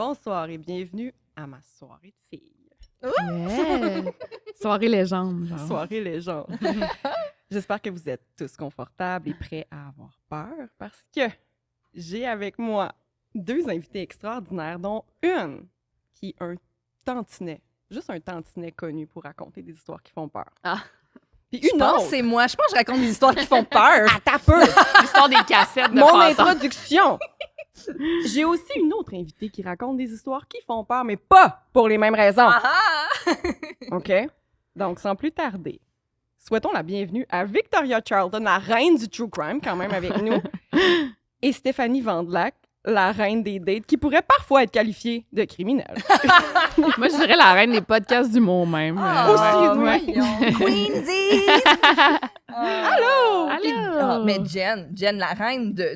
Bonsoir et bienvenue à ma soirée de filles. Yeah. Soirée légende. Genre. Soirée légende. J'espère que vous êtes tous confortables et prêts à avoir peur parce que j'ai avec moi deux invités extraordinaires, dont une qui est un tantinet, juste un tantinet connu pour raconter des histoires qui font peur. Ah. Puis Je une pense autre. que c'est moi. Je pense que je raconte des histoires qui font peur. À ta peu! L'histoire des cassettes de Mon fantômes. introduction! J'ai aussi une autre invitée qui raconte des histoires qui font peur, mais pas pour les mêmes raisons. OK? Donc, sans plus tarder, souhaitons la bienvenue à Victoria Charlton, la reine du true crime, quand même avec nous, et Stéphanie Vandelac, la reine des dates, qui pourrait parfois être qualifiée de criminelle. Moi, je dirais la reine des podcasts du mot même. Aussi, oui. Queensies! Allô! Allô! Mais Jen, la reine de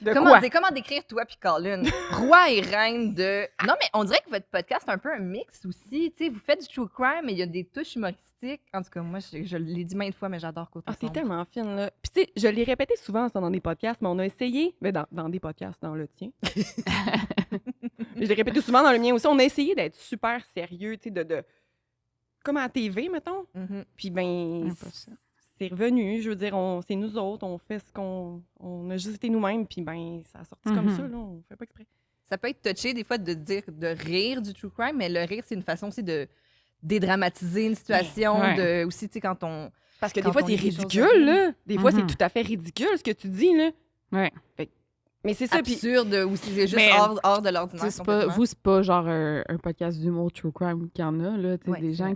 De comment, quoi? comment décrire toi puis Colin? Roi et reine de... Non, mais on dirait que votre podcast est un peu un mix aussi. Tu sais, vous faites du true crime, mais il y a des touches humoristiques. En tout cas, moi, je l'ai dit maintes fois, mais j'adore Côté Ah, c'est Sombre. tellement fine, là. Puis, tu sais, je l'ai répété souvent ça, dans des podcasts, mais on a essayé, mais dans des podcasts, dans le tien. Je l'ai répété souvent dans le mien aussi. On a essayé d'être super sérieux, tu sais, de comme à la TV, mettons. Mhm. Puis, ben, c'est revenu. Je veux dire, c'est nous autres, on fait ce qu'on. On a juste été nous-mêmes, puis, ben, ça a sorti comme ça, là. On fait pas exprès. Ça peut être touché des fois de dire, de rire du true crime, mais le rire, c'est une façon aussi de dédramatiser une situation, Ouais. de aussi, tu sais, quand on... Parce que Quand des fois, on c'est lit des choses ridicule, là. Des fois, c'est Mhm. tout à fait ridicule, ce que tu dis, là. Ouais. Mais c'est ça, puis. absurde ou si c'est juste Mais, hors de Tu l'ordinaire. sais, c'est pas, complètement. vous, c'est pas genre un podcast d'humour true crime qu'il y en a, là. Tu sais, Ouais, des c'est gens vrai.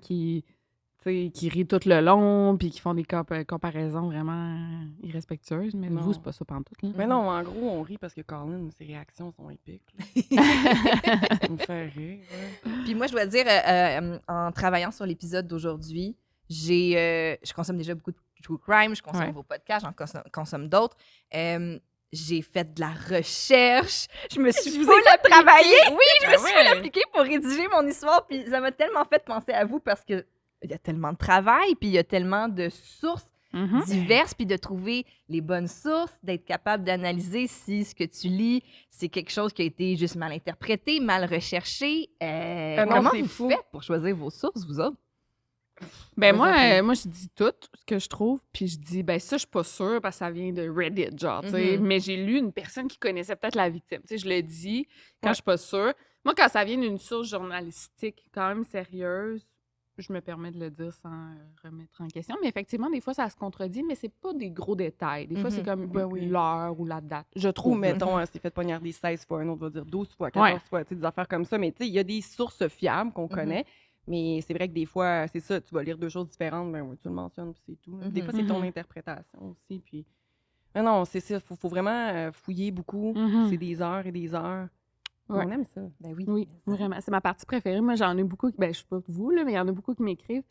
qui rient tout le long, puis qui font des comparaisons vraiment irrespectueuses. Mais Non. vous, c'est pas ça pantoute, là. Mais non, en gros, on rit parce que Colin, ses réactions sont épiques. là. Ça me fait rire. Ouais. Puis moi, je dois dire, en travaillant sur l'épisode d'aujourd'hui, je consomme déjà beaucoup de true crime, je consomme Ouais. vos podcasts, j'en consomme d'autres. J'ai fait de la recherche. Je me suis full appliquée. Oui, je me suis full appliquée pour rédiger mon histoire. Puis ça m'a tellement fait penser à vous parce que il y a tellement de travail, puis il y a tellement de sources Mhm. diverses, puis de trouver les bonnes sources, d'être capable d'analyser si ce que tu lis, c'est quelque chose qui a été juste mal interprété, mal recherché. non, Comment c'est vous fou. faites pour choisir vos sources, vous autres? Ben Vas-y, moi, je dis tout ce que je trouve, puis je dis, ben ça, je suis pas sûre parce que ça vient de Reddit, genre, tu sais. Mhm. Mais j'ai lu une personne qui connaissait peut-être la victime. Tu sais, je le dis quand Ouais. je suis pas sûre. Moi, quand ça vient d'une source journalistique quand même sérieuse, je me permets de le dire sans remettre en question. Mais effectivement, des fois, ça se contredit, mais c'est pas des gros détails. Des fois, c'est Mhm. comme Ben oui. l'heure ou la date, je Ou, trouve. mettons, elle s'est fait poignarder 16 fois, un autre va dire 12 fois, 14 fois, tu sais, des affaires comme ça. Mais tu sais, il y a des sources fiables qu'on connaît. Mais c'est vrai que des fois, c'est ça, tu vas lire deux choses différentes, ben oui, tu le mentionnes, puis c'est tout. là. Des fois, c'est ton Mhm. interprétation aussi, puis... Mais non, c'est ça, faut vraiment fouiller beaucoup. Mhm. C'est des heures et des heures. Ouais. On aime ça. Ben oui. Oui, vraiment. C'est ma partie préférée. Moi, j'en ai beaucoup. Ben, je sais pas vous, là, mais il y en a beaucoup qui m'écrivent.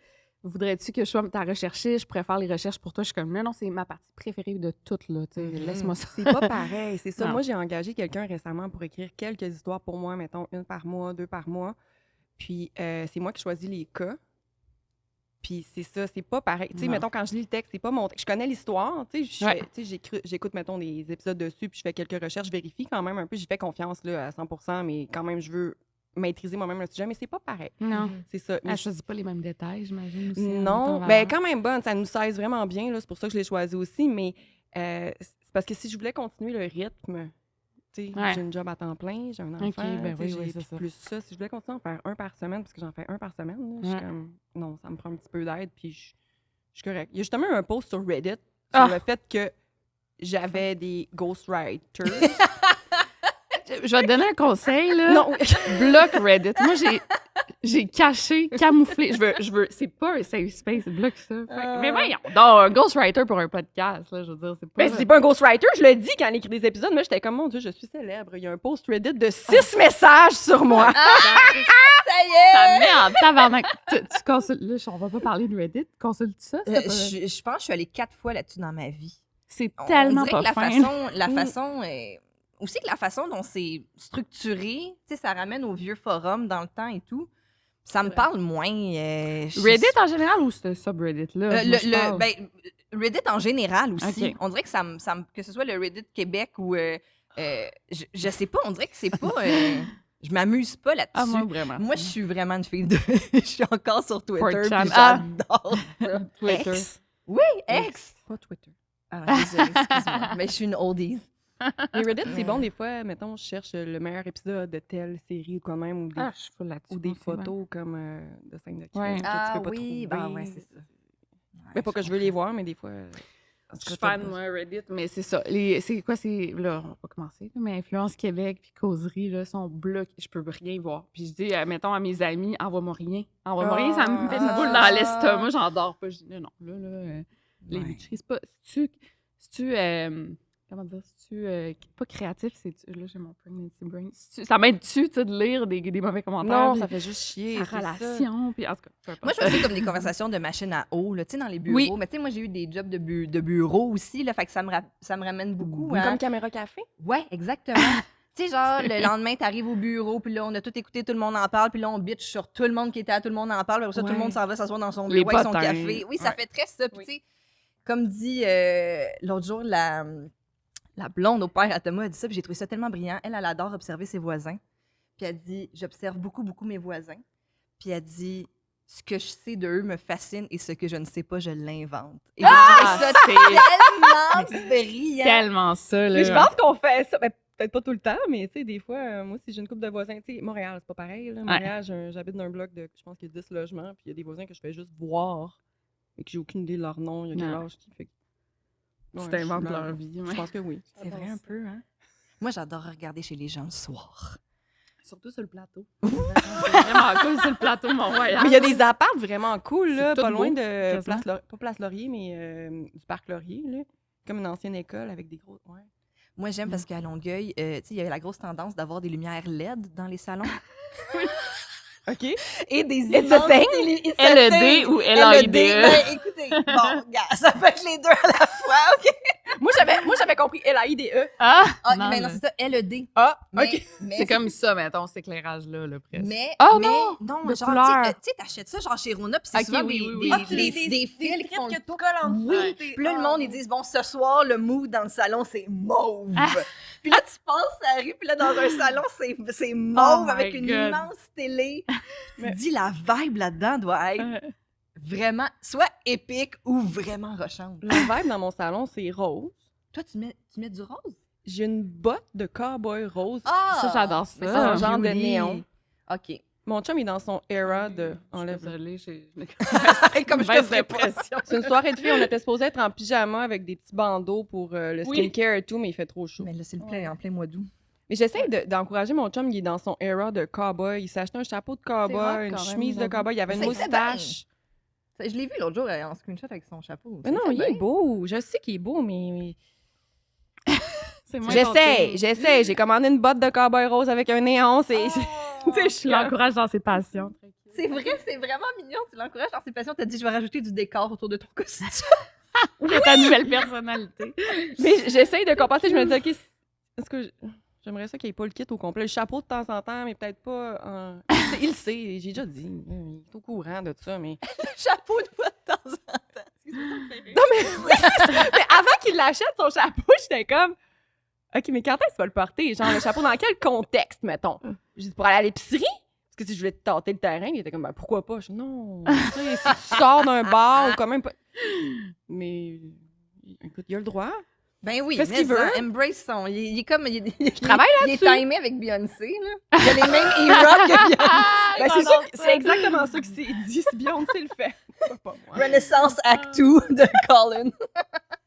Voudrais-tu que je sois ta recherchée? Je préfère les recherches pour toi. Je suis comme, non, c'est ma partie préférée de toutes, là. Tu sais, Mhm. laisse-moi ça. C'est pas pareil, c'est ça. Non. Moi, j'ai engagé quelqu'un récemment pour écrire quelques histoires pour moi, mettons, une par mois, deux par mois. Puis, c'est moi qui choisis les cas. Puis, c'est ça, c'est pas pareil. Tu sais, Non. mettons, quand je lis le texte, c'est pas mon texte. Je connais l'histoire, tu sais, Ouais. j'écoute, mettons, des épisodes dessus, puis je fais quelques recherches, je vérifie quand même un peu. J'y fais confiance, là, à 100 %, mais quand même, je veux maîtriser moi-même le sujet, mais c'est pas pareil. Non. C'est ça. Mais Elle choisit pas les mêmes détails, j'imagine aussi. en non, mettant en ben valeur. quand même bonne, ça nous saisit vraiment bien, là, c'est pour ça que je l'ai choisi aussi, mais c'est parce que si je voulais continuer le rythme, tu sais, Ouais. j'ai une job à temps plein, j'ai un enfant, Ok, ben tu sais, oui, j'ai c'est ça. plus ça. Si je voulais continuer à en faire un par semaine, parce que j'en fais un par semaine, là, je suis Ouais. comme, non, ça me prend un petit peu d'aide, puis je suis correcte. Il y a justement eu un post sur Reddit sur Ah! le fait que j'avais des ghostwriters. Je vais te donner un conseil, là. Non, Bloque Reddit. Moi, j'ai caché, camouflé. Je veux, c'est pas un safe space, bloque ça. Fait que- mais voyons, donc, un ghostwriter pour un podcast, là, je veux dire, c'est pas... ben, c'est pas un ghostwriter, je le dis quand elle écrit des épisodes, mais j'étais comme, mon Dieu, je suis célèbre. Il y a un post Reddit de 6 messages sur moi. Ça y est! Ça me met en tabarnak. Tu consultes... Là, on va pas parler de Reddit. Consultes ça? Je pense que je suis allée 4 fois là-dessus dans ma vie. C'est On tellement dirait pas que fin. la façon aussi que la façon dont c'est structuré, tu sais, ça ramène aux vieux forums dans le temps et tout. Ça me vrai. parle moins. Reddit en général ou ce subreddit-là? Moi, je parle. Reddit en général aussi. Ok. On dirait que que ce soit le Reddit Québec ou je sais pas, on dirait que c'est pas Je m'amuse pas là-dessus. Ah, moi, vraiment. Moi, je suis vraiment une fille de... je suis encore sur Twitter, 4chan. puis j'adore ça. Twitter. Ex. Oui, ex! Pas Twitter. Ah, désolée, excuse-moi. Mais je suis une oldies. Mais Reddit, c'est Mais- bon, des fois, mettons, je cherche le meilleur épisode de telle série ou quand même, ou des, Ah, je suis pas là-dessus. ou des aussi, ouais. photos comme de scènes de crime Ouais. que tu Ah peux pas oui, trouver. ben ouais, c'est ça. Mais pas que je veux les voir, mais des fois... en Je tout suis cas, fan, moi, Reddit, mais c'est ça. C'est quoi, c'est. Là, on va pas commencer, là, mais Influence Québec puis Causerie, là, sont bloqués. Je peux rien voir. Puis je dis, mettons à mes amis, envoie-moi rien. Envoie-moi rien, ça me fait une boule dans l'estomac. J'en dors pas. Je dis, non, là, les Ouais. witcheries, c'est pas. C'est-tu. Comment dire? C'est-tu. Pas créatif, c'est. Là, j'ai mon pregnancy brain. Ça m'aide-tu, tu sais, de lire des mauvais commentaires? Non, puis ça fait juste chier. sa c'est ça. relation. Puis en tout cas, peu importe. Moi, je fais ça comme des conversations de machine à eau, là, tu sais, dans les bureaux. Oui. Mais tu sais, moi, j'ai eu des jobs de bureau aussi, là, fait que ça me ramène beaucoup. Ou hein. comme Caméra Café. Ouais, exactement. Tu sais, genre, le lendemain, t'arrives au bureau, puis là, on a tout écouté, tout le monde en parle, puis là, on bitch sur tout le monde qui était là, tout le monde en parle, puis après ça, tout le Ouais. monde s'en va s'asseoir dans son Les bureau avec son potins. café. Oui, ça Ouais. fait très ça. Puis Oui. tu sais, comme dit l'autre jour, la blonde au père à Thomas a dit ça, puis j'ai trouvé ça tellement brillant. Elle adore observer ses voisins. Puis elle dit, j'observe beaucoup, beaucoup mes voisins. Puis elle dit, ce que je sais d'eux me fascine et ce que je ne sais pas, je l'invente. Et j'ai trouvé ça tellement brillant. Tellement ça, là. Mais je pense qu'on fait ça. Ben, peut-être pas tout le temps, mais tu sais, des fois, moi, si j'ai une couple de voisins, tu sais, Montréal, c'est pas pareil. Là. Montréal, j'habite dans un bloc de, je pense qu'il y a 10 logements, puis il y a des voisins que je fais juste voir, et que j'ai aucune idée de leur nom, il y a quel Non. âge qui fait. Tu Ouais, t'inventes je suis leur là. vie. Je ouais. pense que oui. C'est vrai un peu, hein? Moi, j'adore regarder chez les gens le soir. Surtout sur le plateau. C'est vraiment cool sur le plateau, Mont-Royal. Mais il y a des apparts vraiment cool, là, C'est tout pas loin beau, de quasiment. pas Place Laurier, mais du Parc Laurier, là. Comme une ancienne école avec des gros. Ouais. Moi, j'aime parce qu'à Longueuil, tu sais, il y avait la grosse tendance d'avoir des lumières LED dans les salons. OK? Et des It's a immenses thing? télé- it's a LED thing. ou LED. LAIDE? Ben, écoutez, bon, regarde, ça peut être les deux à la fois, OK? Moi, j'avais compris LAIDE. Ah! Ah, Non, mais non, mais- c'est ça, LED. Ah, Mais, OK. mais C'est comme ça, mettons, cet éclairage-là, là, presque. Mais, Oh mais, non! non, De genre, couleur. tu sais, t'achètes ça genre chez Rona, puis c'est Ok, souvent oui, des, oui, des, oui. Ah, des fils qui font le tour. colles en Oui, puis là, le monde, ils disent, bon, ce soir, le mood dans le salon, c'est mauve. Ah. Puis là, tu passes à la rue, puis là, dans un salon, c'est mauve Oh avec my une God. immense télé. Tu Mais- te dis, la vibe là-dedans doit être vraiment, soit épique ou vraiment rochante. La vibe dans mon salon, c'est rose. Toi, tu mets du rose? J'ai une botte de cowboy rose. Ah! Ça, j'adore ça. Mais C'est un genre de beauty. néon. OK. Mon chum est dans son era de enlève. Désolée, Comme je te baisse ferais pas. d'impression. C'est une soirée de filles, on était supposé être en pyjama avec des petits bandeaux pour le Oui. skincare et tout, mais il fait trop chaud. Mais là, c'est le plein, en plein mois d'août. Mais j'essaie d'encourager mon chum, il est dans son era de cowboy. Il s'est acheté un chapeau de hot cowboy, une quand même, chemise de j'avoue. cowboy, il avait une C'est moustache. Je l'ai vu l'autre jour en screenshot avec son chapeau. Mais non, il est beau. Je sais qu'il est beau, mais. C'est moins ton thing. J'essaie. J'ai commandé une botte de cowboy rose avec un néon. C'est. Tu sais, je Je suis l'encourage dans ses passions. C'est vrai, c'est vraiment mignon. Tu l'encourages dans ses passions. T'as dit, je vais rajouter du décor autour de ton costume. C'est ta nouvelle personnalité. Mais j'essaie de compenser. Je me dis, OK, est-ce que j'aimerais ça qu'il n'y ait pas le kit au complet. Le chapeau de temps en temps, mais peut-être pas. Il le sait, j'ai déjà dit. Il est au courant de ça, mais. Chapeau de bois de temps en temps. Non, mais, oui, c'est ça. Mais avant qu'il l'achète, son chapeau, j'étais comme. OK, mais quand est-ce que tu vas le porter? Genre, le chapeau, dans quel contexte, mettons? J'ai dit, pour aller à l'épicerie? Parce que si je voulais tâter le terrain, il était comme, ben, pourquoi pas? Je dis, non, tu sais, si tu sors d'un bar ou quand même pas. Mais, écoute, il a le droit. Ben oui, Fais ce mais qu'il ça, veut. embrace son. Il est comme. Je travaille Il est là-dessus. timé avec Beyoncé, là. Il a les mêmes eras que Beyoncé. Ben, c'est sûr, c'est exactement ça que c'est dit. Si Beyoncé le fait. Pas moi. Renaissance Act 2 de Colin.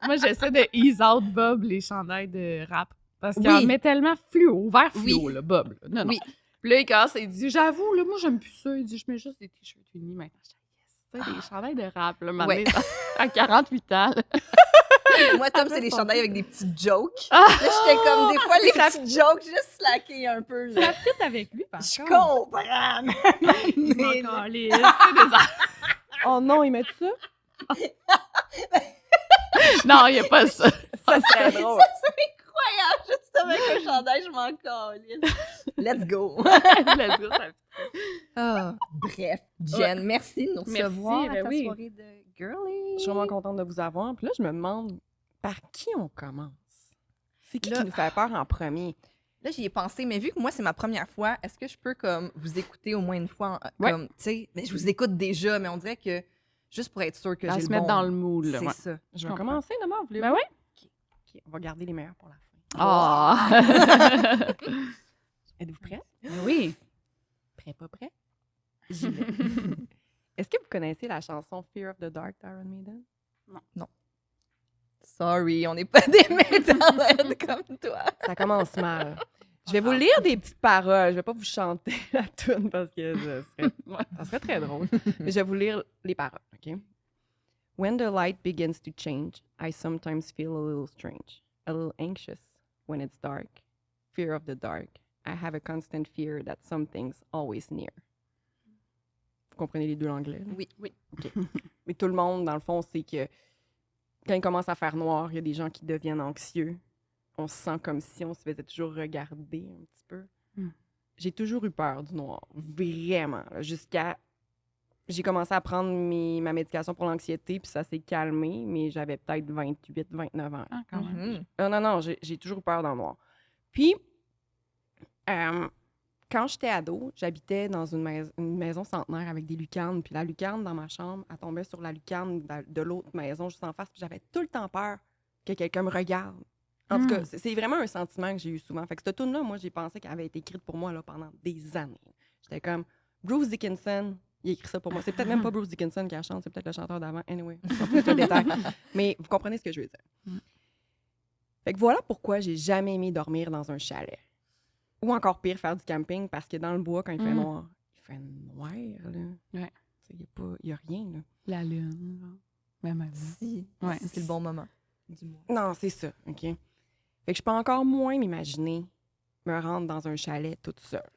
Moi, j'essaie de ease out Bob les chandails de rap. Parce qu'il Oui. en met tellement fluo, vert fluo, Oui. là, Bob. Là. Non, non. Oui. Puis là, il casse et il dit, j'avoue, là, moi, j'aime plus ça. Il dit, je mets juste des t-shirts unis maintenant. Je dis, yes, tu sais, des chandails de rap, là, maintenant, Ouais. à 48 ans. là. Moi, Tom, c'est des chandails avec des petites jokes. Ah! Là, j'étais comme, des fois, les Ça- petites jokes, juste slacker un peu. Ça Là. fit avec lui, par Je contre. comprends. Il mais- m'en calisse, c'est des Oh non, ils mettent ça? Non, il n'y a pas ça. Ça serait drôle. Ça, c'est incroyable. Juste avec un chandail, je m'en calisse. Let's go. Let's go, ça fit. Ah, bref, Jen, merci de nous Merci, recevoir à ben ta oui. soirée de girly. Je suis vraiment contente de vous avoir. Puis là, je me demande par qui on commence. C'est qui Là- nous fait peur en premier? Là, j'y ai pensé, mais vu que moi, c'est ma première fois, est-ce que je peux comme vous écouter au moins une fois? Ouais. Comme, tu sais, mais je vous écoute déjà, mais on dirait que juste pour être sûr que À j'ai se le mettre bon. dans le mood, là. C'est Ouais. ça. Je vais comprends. commencer d'abord, voulez-vous? Ben oui. OK, on va garder les meilleurs pour la fin. Ah! Êtes-vous prêts? Oui. Prêt, pas prêt? J'y vais. Est-ce que vous connaissez la chanson Fear of the Dark d'Iron Maiden? Sorry, on n'est pas des métalheads comme toi. Ça commence mal. Je vais vous lire des petites paroles. Je vais pas vous chanter la tune parce que ça serait très drôle. Mais je vais vous lire les paroles, OK? When the light begins to change, I sometimes feel a little strange, a little anxious when it's dark. Fear of the dark. I have a constant fear that something's always near. Vous comprenez les deux l'anglais? là? Oui. OK. Mais tout le monde, dans le fond, c'est que quand il commence à faire noir, il y a des gens qui deviennent anxieux. On se sent comme si on se faisait toujours regarder un petit peu. Mm. J'ai toujours eu peur du noir, vraiment. Là, jusqu'à... J'ai commencé à prendre ma médication pour l'anxiété, puis ça s'est calmé, mais j'avais peut-être 28, 29 ans. Ah, quand même. Mhm. Non, j'ai toujours eu peur dans le noir. Puis, quand j'étais ado, j'habitais dans une maison centenaire avec des lucarnes, puis la lucarne dans ma chambre, elle tombait sur la lucarne de l'autre maison juste en face, puis j'avais tout le temps peur que quelqu'un me regarde. En tout cas, c'est vraiment un sentiment que j'ai eu souvent. Fait que cette tune-là, moi, j'ai pensé qu'elle avait été écrite pour moi là, pendant des années. J'étais comme, Bruce Dickinson, il a écrit ça pour moi. C'est peut-être même pas Bruce Dickinson qui la chante, c'est peut-être le chanteur d'avant. Anyway, c'est un détail. Mais vous comprenez ce que je veux dire. Mm. Fait que voilà pourquoi j'ai jamais aimé dormir dans un chalet. Ou encore pire, faire du camping, parce que dans le bois, quand il fait noir, il fait noir, là. Ouais. Il n'y a rien, là. La lune, genre. Même Si, Ouais. si c'est le bon moment du mois. Non, c'est ça, OK? Fait que je peux encore moins m'imaginer me rendre dans un chalet toute seule.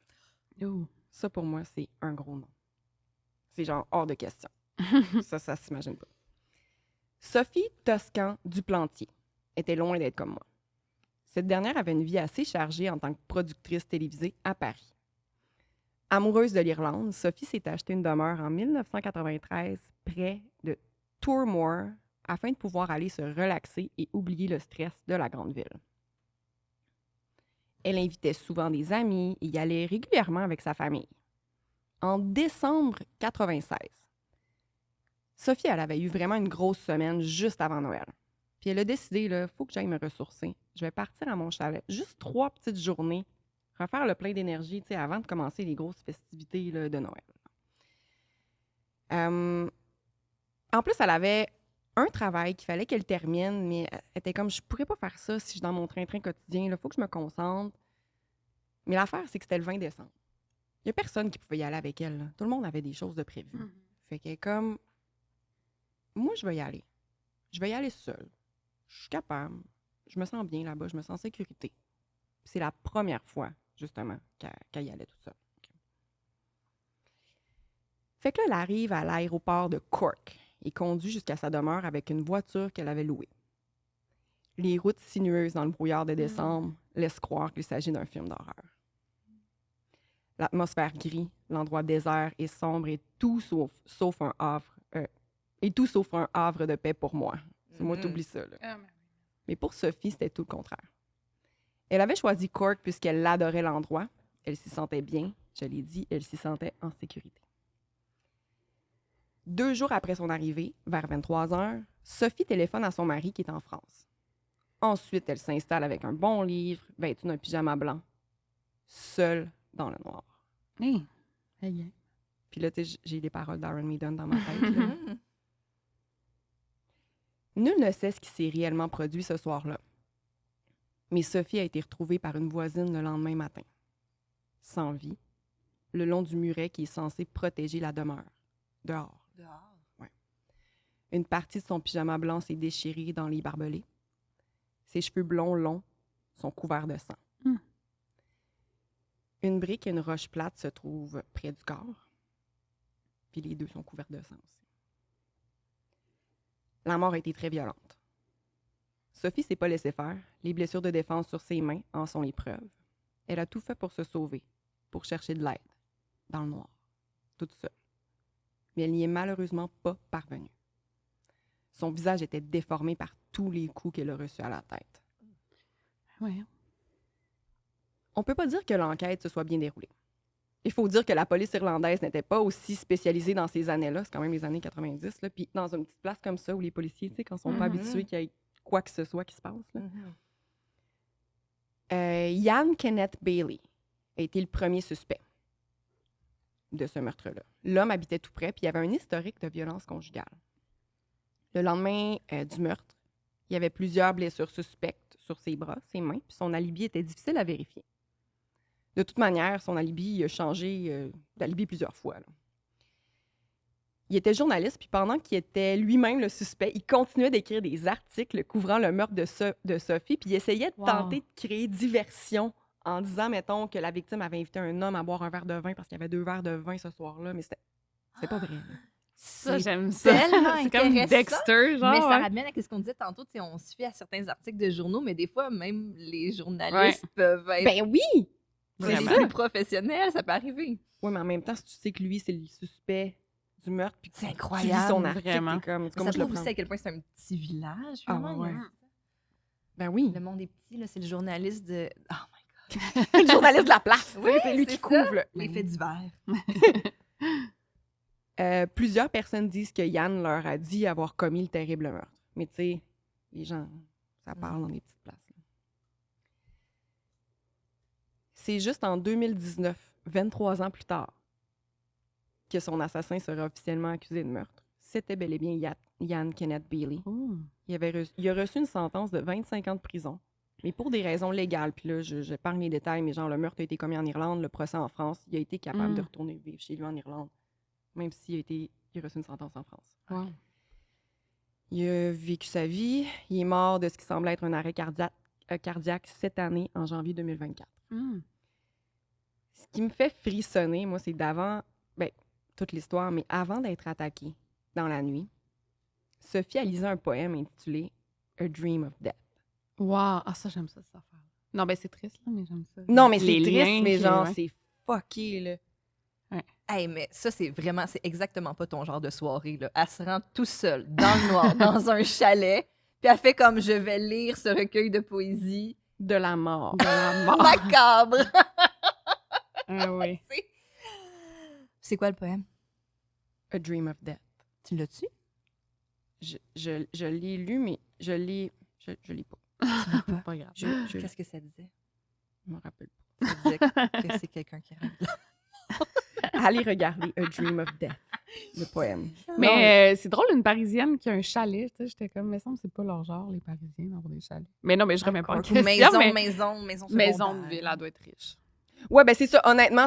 Oh. Ça, pour moi, c'est un gros non. C'est genre hors de question. Ça s'imagine pas. Sophie Toscan Duplantier était loin d'être comme moi. Cette dernière avait une vie assez chargée en tant que productrice télévisée à Paris. Amoureuse de l'Irlande, Sophie s'est acheté une demeure en 1993 près de Toormore afin de pouvoir aller se relaxer et oublier le stress de la grande ville. Elle invitait souvent des amis et y allait régulièrement avec sa famille. En décembre 96, Sophie, elle avait eu vraiment une grosse semaine juste avant Noël. Puis elle a décidé, il faut que j'aille me ressourcer. Je vais partir à mon chalet. Juste 3 petites journées, refaire le plein d'énergie, tu sais, avant de commencer les grosses festivités là, de Noël. En plus, elle avait un travail qu'il fallait qu'elle termine, mais elle était comme, je pourrais pas faire ça si je suis dans mon train-train quotidien. Il faut que je me concentre. Mais l'affaire, c'est que c'était le 20 décembre. Il y a personne qui pouvait y aller avec elle. Là. Tout le monde avait des choses de prévues. Fait qu'elle est comme, moi, je vais y aller. Je vais y aller seule. Je suis capable. Je me sens bien là-bas. Je me sens en sécurité. Puis c'est la première fois, justement, qu'elle y allait toute seule. Okay. Fait que là, elle arrive à l'aéroport de Cork et conduit jusqu'à sa demeure avec une voiture qu'elle avait louée. Les routes sinueuses dans le brouillard de décembre laissent croire qu'il s'agit d'un film d'horreur. L'atmosphère gris, l'endroit désert et sombre et tout sauf un havre. Et tout sauf un havre de paix pour moi. Moi, t'oublies ça. Là. Mais pour Sophie, c'était tout le contraire. Elle avait choisi Cork puisqu'elle adorait l'endroit. Elle s'y sentait bien. Je l'ai dit, elle s'y sentait en sécurité. 2 jours après son arrivée, vers 23 heures, Sophie téléphone à son mari qui est en France. Ensuite, elle s'installe avec un bon livre, vêtue d'un pyjama blanc, seule dans le noir. Hey. Hey. Puis là, j'ai les paroles d'Iron Maiden dans ma tête. Là. Nul ne sait ce qui s'est réellement produit ce soir-là. Mais Sophie a été retrouvée par une voisine le lendemain matin, sans vie, le long du muret qui est censé protéger la demeure, dehors. Ouais. Une partie de son pyjama blanc s'est déchirée dans les barbelés. Ses cheveux blonds longs sont couverts de sang. Une brique et une roche plate se trouvent près du corps. Puis les deux sont couverts de sang aussi. La mort a été très violente. Sophie s'est pas laissée faire. Les blessures de défense sur ses mains en sont les preuves. Elle a tout fait pour se sauver, pour chercher de l'aide, dans le noir, toute seule. Mais elle n'y est malheureusement pas parvenue. Son visage était déformé par tous les coups qu'elle a reçus à la tête. Ouais. On peut pas dire que l'enquête se soit bien déroulée. Il faut dire que la police irlandaise n'était pas aussi spécialisée dans ces années-là, c'est quand même les années 90, là, puis dans une petite place comme ça où les policiers, tu sais, quand ils sont pas habitués qu'il y ait quoi que ce soit qui se passe. Là. Ian Kenneth Bailey a été le premier suspect de ce meurtre-là. L'homme habitait tout près, puis il y avait un historique de violence conjugale. Le lendemain du meurtre, il y avait plusieurs blessures suspectes sur ses bras, ses mains, puis son alibi était difficile à vérifier. De toute manière, son alibi a changé d'alibi plusieurs fois. Là. Il était journaliste, puis pendant qu'il était lui-même le suspect, il continuait d'écrire des articles couvrant le meurtre de Sophie, puis il essayait de tenter de créer diversion en disant, mettons, que la victime avait invité un homme à boire un verre de vin parce qu'il y avait 2 verres de vin ce soir-là, mais c'était pas vrai. Là. Ça, j'aime ça. C'est comme Dexter, genre. Mais ça ramène à ce qu'on disait tantôt, on se fie à certains articles de journaux, mais des fois, même les journalistes peuvent être Ben oui! c'est plus professionnel, ça peut arriver. Oui, mais en même temps, si tu sais que lui, c'est le suspect du meurtre, puis que c'est tu incroyable, lis son article, vraiment. Comme, ça prouve aussi à quel point c'est un petit village. Ouais. Ben oui. Le monde est petit, là, c'est le journaliste de... Oh my God! Le journaliste de la place, oui, c'est lui qui ça. couvre. Là. Les faits divers. Plusieurs personnes disent que Yann leur a dit avoir commis le terrible meurtre. Mais tu sais, les gens, ça parle dans des petites places. Là. C'est juste en 2019, 23 ans plus tard, que son assassin sera officiellement accusé de meurtre. C'était bel et bien Ian Kenneth Bailey. Il a reçu une sentence de 25 ans de prison, mais pour des raisons légales. Puis là, j'épargne les détails, mais genre, le meurtre a été commis en Irlande, le procès en France. Il a été capable de retourner vivre chez lui en Irlande, même s'il a reçu une sentence en France. Wow. Il a vécu sa vie. Il est mort de ce qui semble être un arrêt cardiaque cette année, en janvier 2024. Ce qui me fait frissonner, moi, c'est d'avant, toute l'histoire, mais avant d'être attaquée dans la nuit, Sophie a lisé un poème intitulé « A Dream of Death ». Wow! Ah, ça, j'aime ça, cette affaire. Non, ben c'est triste, là, mais j'aime ça. Non, mais c'est Les liens triste, mais qui- genre, ouais. c'est fucké, là. Hey, mais ça, c'est exactement pas ton genre de soirée, là. Elle se rend tout seule, dans le noir, dans un chalet, puis elle fait comme « Je vais lire ce recueil de poésie De la mort. De la mort. macabre. » Ah oui. C'est quoi le poème? A Dream of Death. Tu l'as-tu? Je l'ai lu, mais je lis pas. Pas grave. Je Qu'est-ce que ça disait? me rappelle pas. Ça disait que c'est quelqu'un qui rêve. Allez regarder A Dream of Death, le poème. Mais c'est drôle, une Parisienne qui a un chalet. Tu sais, j'étais comme, mais ça me semble que c'est pas leur genre, les Parisiens, d'avoir des chalets. Mais non, mais je remets pas en question. Maison Maison secondaire. de ville, elle doit être riche. Ouais, ben c'est ça. Honnêtement,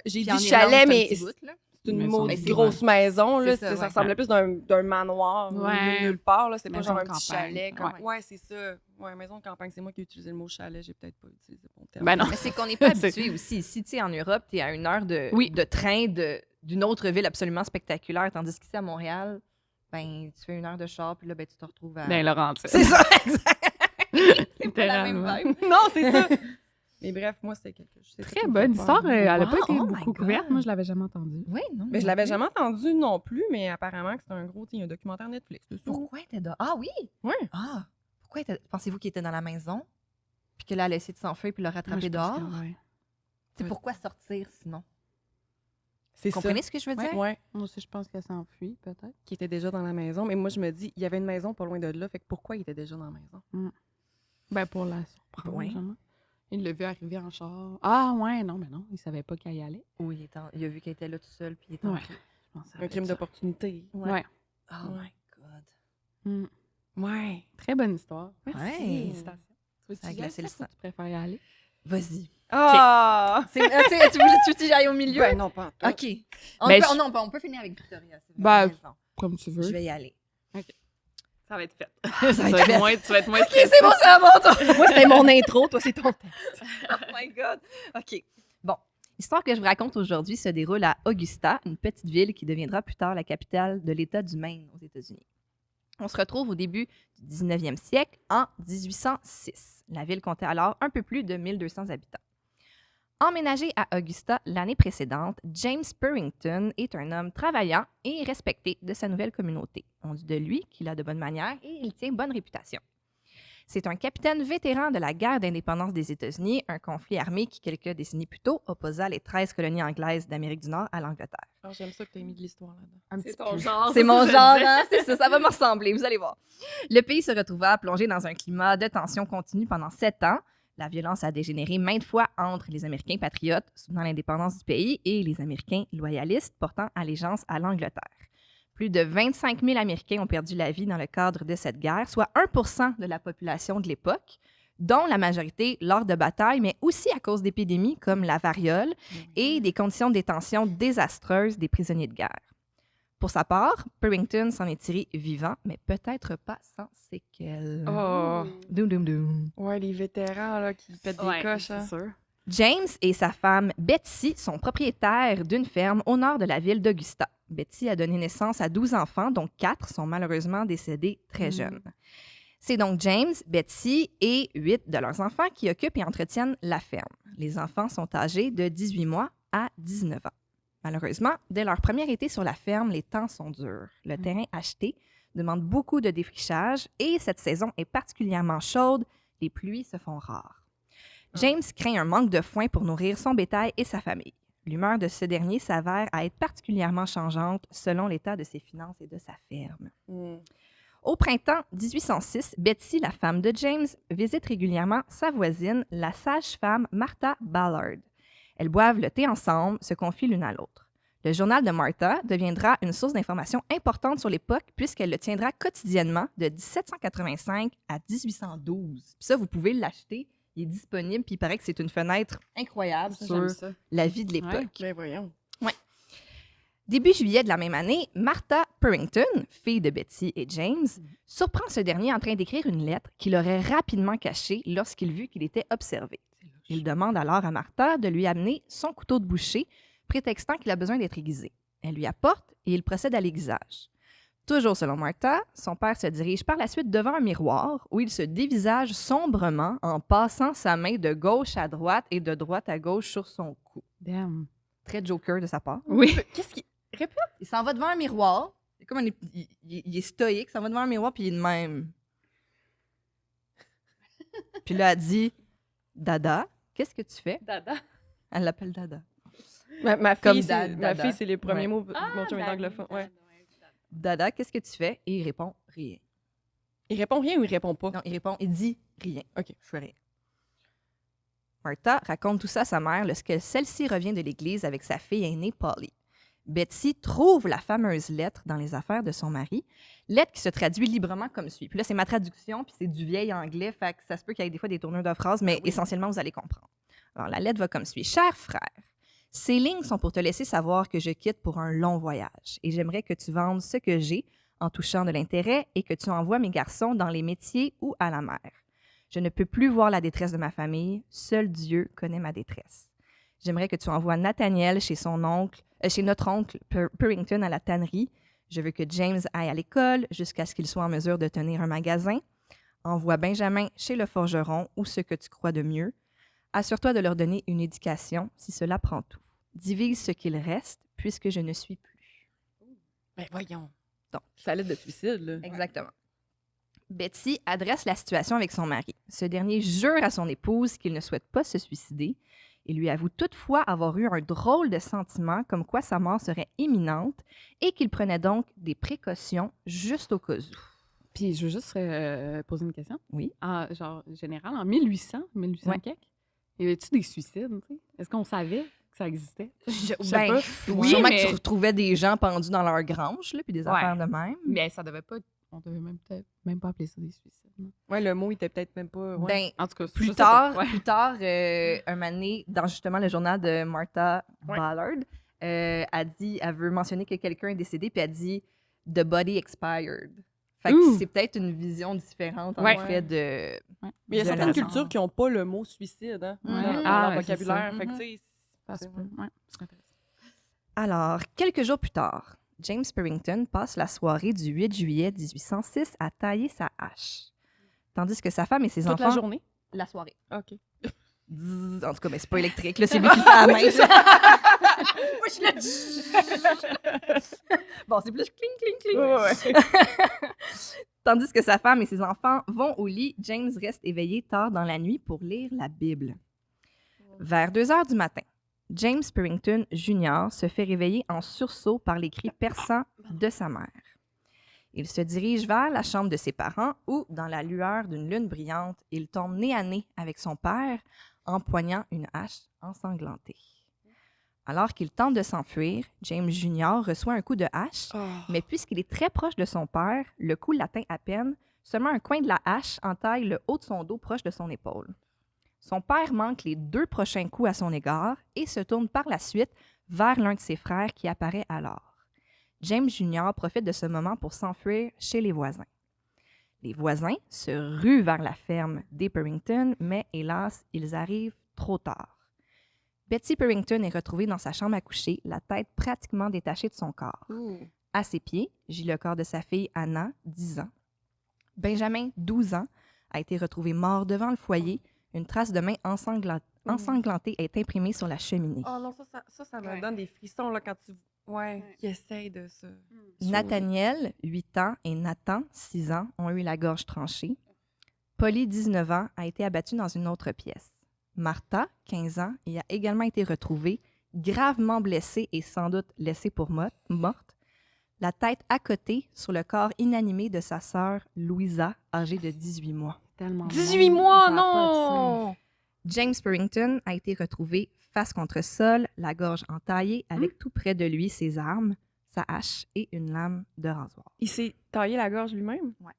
j'ai Puis en dit Irlande, chalet, c'est un mais petit bout, là. c'est une Maison de maudite ville. grosse maison. Là. C'est ça, Ça ouais. ressemblait plus d'un manoir au Ouais. milieu de nulle part. Là. C'est pas Maison genre un de petit campagne. chalet. Comme... Ouais. Ouais, c'est ça. Ouais, maison de campagne. C'est moi qui ai utilisé le mot chalet. J'ai peut-être pas utilisé le bon terme. Ben non. Mais c'est qu'on n'est pas C'est- habitué aussi. Ici, tu sais, en Europe, tu es à 1 heure Oui. de train d'une autre ville absolument spectaculaire, tandis qu'ici, à Montréal, ben, tu fais 1 heure de char, puis là, ben, tu te retrouves à... Ben, Laurentides. C'est ça, exact! C'est pas la même Littéralement. vibe. Non, c'est ça. Mais bref, moi, c'était quelque chose. c'est ça Très qui me bonne fait histoire. peur. Elle a pas Wow, été oh my beaucoup God. couverte. Moi, je l'avais jamais entendue. Oui, non. Mais je l'avais jamais entendu non plus, mais apparemment que c'est un gros, tu sais, il y a un documentaire Netflix dessus. Pourquoi elle était dehors? Ah oui! Ouais. Ah! Pourquoi pensez-vous qu'il était dans la maison? Puis que là, elle a essayé de s'enfuir puis l'a rattrapé dehors? C'est Ouais. pourquoi sortir, sinon? C'est Vous comprenez ce que je veux dire? Ouais. Moi aussi, je pense qu'elle s'enfuit, peut-être. Qui était déjà dans la maison. Mais moi, je me dis, il y avait une maison pas loin de là. Fait que pourquoi il était déjà dans la maison? Ben, pour la surprendre, Ouais. sûrement. Il l'a vu arriver en char. Ah, ouais, non, mais non. Il savait pas qu'elle y allait. Oui, il a vu qu'elle était là tout seul puis il est Ouais. entré. Je pense que ça Un va crime être ça. d'opportunité. Ouais. Oh Ouais. my God. Mm. Ouais. Très bonne histoire. Merci. Ouais. Félicitations. Ça a glacé le sang. Tu préfères y aller? Vas-y. Ah! Tu veux que j'aille au milieu? Ben non, pas en tout. OK. Ben, On peut finir avec Victoria. C'est Ben, vraiment raison. Comme tu veux. Je vais y aller. Ça va être fait. Ça va être fait. Tu vas être moins OK, c'est bon, c'est à mon tour. Moi, c'était mon intro. Toi, c'est ton texte. Oh my God. OK. Bon. L'histoire que je vous raconte aujourd'hui se déroule à Augusta, une petite ville qui deviendra plus tard la capitale de l'État du Maine aux États-Unis. On se retrouve au début du 19e siècle, en 1806. La ville comptait alors un peu plus de 1200 habitants. Emménagé à Augusta l'année précédente, James Purrington est un homme travaillant et respecté de sa nouvelle communauté. On dit de lui qu'il a de bonnes manières et il tient bonne réputation. C'est un capitaine vétéran de la guerre d'indépendance des États-Unis, un conflit armé qui, quelques décennies plus tôt, opposa les 13 colonies anglaises d'Amérique du Nord à l'Angleterre. Alors, j'aime ça que tu aies mis de l'histoire là-dedans. Un C'est petit ton peu. genre. C'est ça, mon je genre, disais. hein? C'est ça, ça va me ressembler, vous allez voir. Le pays se retrouva plongé dans un climat de tension continue pendant 7 ans. La violence a dégénéré maintes fois entre les Américains patriotes soutenant l'indépendance du pays et les Américains loyalistes portant allégeance à l'Angleterre. Plus de 25 000 Américains ont perdu la vie dans le cadre de cette guerre, soit 1 % de la population de l'époque, dont la majorité lors de batailles, mais aussi à cause d'épidémies comme la variole et des conditions de détention désastreuses des prisonniers de guerre. Pour sa part, Purrington s'en est tiré vivant, mais peut-être pas sans séquelles. Oh, Doum, doum, doum. ouais, les vétérans là, qui pètent des Ouais, coches. Hein. c'est sûr. James et sa femme Betsy sont propriétaires d'une ferme au nord de la ville d'Augusta. Betsy a donné naissance à 12 enfants, dont 4 sont malheureusement décédés très jeunes. C'est donc James, Betsy et 8 de leurs enfants qui occupent et entretiennent la ferme. Les enfants sont âgés de 18 mois à 19 ans. Malheureusement, dès leur premier été sur la ferme, les temps sont durs. Le terrain acheté demande beaucoup de défrichage et cette saison est particulièrement chaude. Les pluies se font rares. James craint un manque de foin pour nourrir son bétail et sa famille. L'humeur de ce dernier s'avère à être particulièrement changeante selon l'état de ses finances et de sa ferme. Mm. Au printemps 1806, Betsy, la femme de James, visite régulièrement sa voisine, la sage-femme Martha Ballard. Elles boivent le thé ensemble, se confient l'une à l'autre. Le journal de Martha deviendra une source d'information importante sur l'époque puisqu'elle le tiendra quotidiennement de 1785 à 1812. Puis ça, vous pouvez l'acheter, il est disponible, puis il paraît que c'est une fenêtre incroyable Ça, sur j'aime ça. la vie de l'époque. Ouais. Ben voyons. Début juillet de la même année, Martha Purrington, fille de Betsy et James, surprend ce dernier en train d'écrire une lettre qu'il aurait rapidement cachée lorsqu'il vit qu'il était observé. Il demande alors à Martha de lui amener son couteau de boucher, prétextant qu'il a besoin d'être aiguisé. Elle lui apporte et il procède à l'aiguisage. Toujours selon Martha, son père se dirige par la suite devant un miroir où il se dévisage sombrement en passant sa main de gauche à droite et de droite à gauche sur son cou. Damn. Très Joker de sa part. Oui. Qu'est-ce qui. Il s'en va devant un miroir. C'est comme il est stoïque, il s'en va devant un miroir puis il est de même. Puis là, elle dit Dada, qu'est-ce que tu fais? Dada. Elle l'appelle Dada. Ma Comme fille, c'est, dada. ma fille, c'est les premiers Ouais. mots. Mon chum est anglophone. Ouais. Dada, qu'est-ce que tu fais? Et il répond rien. Il répond rien ou il répond pas? Non, il dit rien. OK. Je fais rien. Martha raconte tout ça à sa mère lorsque celle-ci revient de l'église avec sa fille aînée, Polly. Betsy trouve la fameuse lettre dans les affaires de son mari, lettre qui se traduit librement comme suit. Puis là, c'est ma traduction, puis c'est du vieil anglais, fait que ça se peut qu'il y ait des fois des tournures de phrases, mais essentiellement, vous allez comprendre. Alors, la lettre va comme suit. « Cher frère, ces lignes sont pour te laisser savoir que je quitte pour un long voyage et j'aimerais que tu vendes ce que j'ai en touchant de l'intérêt et que tu envoies mes garçons dans les métiers ou à la mer. Je ne peux plus voir la détresse de ma famille. Seul Dieu connaît ma détresse. J'aimerais que tu envoies Nathaniel chez notre oncle Purrington à la tannerie. Je veux que James aille à l'école jusqu'à ce qu'il soit en mesure de tenir un magasin. Envoie Benjamin chez le forgeron ou ce que tu crois de mieux. Assure-toi de leur donner une éducation si cela prend tout. Divise ce qu'il reste puisque je ne suis plus. » Ben voyons. Donc. Ça lettre de suicide, là. Exactement. Betsy adresse la situation avec son mari. Ce dernier jure à son épouse qu'il ne souhaite pas se suicider. Il lui avoue toutefois avoir eu un drôle de sentiment comme quoi sa mort serait imminente et qu'il prenait donc des précautions juste au cas où. Puis je veux juste poser une question. Oui. Genre, général, en 1800 Ouais. quelques, y avait-tu des suicides? Tu sais? Est-ce qu'on savait que ça existait? Je sais ben, pas. Oui, sûrement mais- que tu retrouvais des gens pendus dans leur grange, là, puis des Ouais. affaires de même. Mais ça devait pas. On devait peut-être même pas appeler ça des suicides. non? Ouais, le mot était peut-être même pas. Ouais. Ben, En tout cas, je plus sais pas. tard, Ouais. un moment donné, dans justement le journal de Martha Ouais. Ballard, elle veut mentionner que quelqu'un est décédé, puis elle dit « the body expired ». Fait que Ouh. c'est peut-être une vision différente, en Ouais. fait, de... Mais il y a de certaines la- cultures qui n'ont pas le mot suicide hein, Mhm. dans Ah, leur ouais, c'est vocabulaire. ça. Fait que, tu sais, Ça se peut. Ouais, c'est intéressant. Alors, quelques jours plus tard, James Purrington passe la soirée du 8 juillet 1806 à tailler sa hache. Tandis que sa femme et ses toute enfants... la journée. La soirée. OK. Zzz. En tout cas, mais c'est pas électrique, là, c'est lui qui fait à la main. Moi, je suis là. Bon, c'est plus cling, cling, cling. Ouais. Tandis que sa femme et ses enfants vont au lit, James reste éveillé tard dans la nuit pour lire la Bible. Vers 2 heures du matin, James Purrington Jr. se fait réveiller en sursaut par les cris perçants de sa mère. Il se dirige vers la chambre de ses parents où, dans la lueur d'une lune brillante, il tombe nez à nez avec son père, empoignant une hache ensanglantée. Alors qu'il tente de s'enfuir, James Jr. reçoit un coup de hache, mais puisqu'il est très proche de son père, le coup l'atteint à peine, seulement un coin de la hache entaille le haut de son dos proche de son épaule. Son père manque les 2 prochains coups à son égard et se tourne par la suite vers l'un de ses frères qui apparaît alors. James Jr. profite de ce moment pour s'enfuir chez les voisins. Les voisins se ruent vers la ferme des Purrington, mais hélas, ils arrivent trop tard. Betty Purrington est retrouvée dans sa chambre à coucher, la tête pratiquement détachée de son corps. À ses pieds, gît le corps de sa fille Anna, 10 ans. Benjamin, 12 ans, a été retrouvé mort devant le foyer. Une trace de main ensanglantée est imprimée sur la cheminée. Oh non, ça me donne des frissons là, quand tu... Ouais, qui essaye de ça. Nathaniel, 8 ans, et Nathan, 6 ans, ont eu la gorge tranchée. Polly, 19 ans, a été abattue dans une autre pièce. Martha, 15 ans, y a également été retrouvée, gravement blessée et sans doute laissée pour morte, la tête à côté sur le corps inanimé de sa sœur Louisa, âgée de 18 mois. Tellement 18 mois, non! James Purrington a été retrouvé face contre sol, la gorge entaillée, avec tout près de lui ses armes, sa hache et une lame de rasoir. Il s'est taillé la gorge lui-même? Ouais.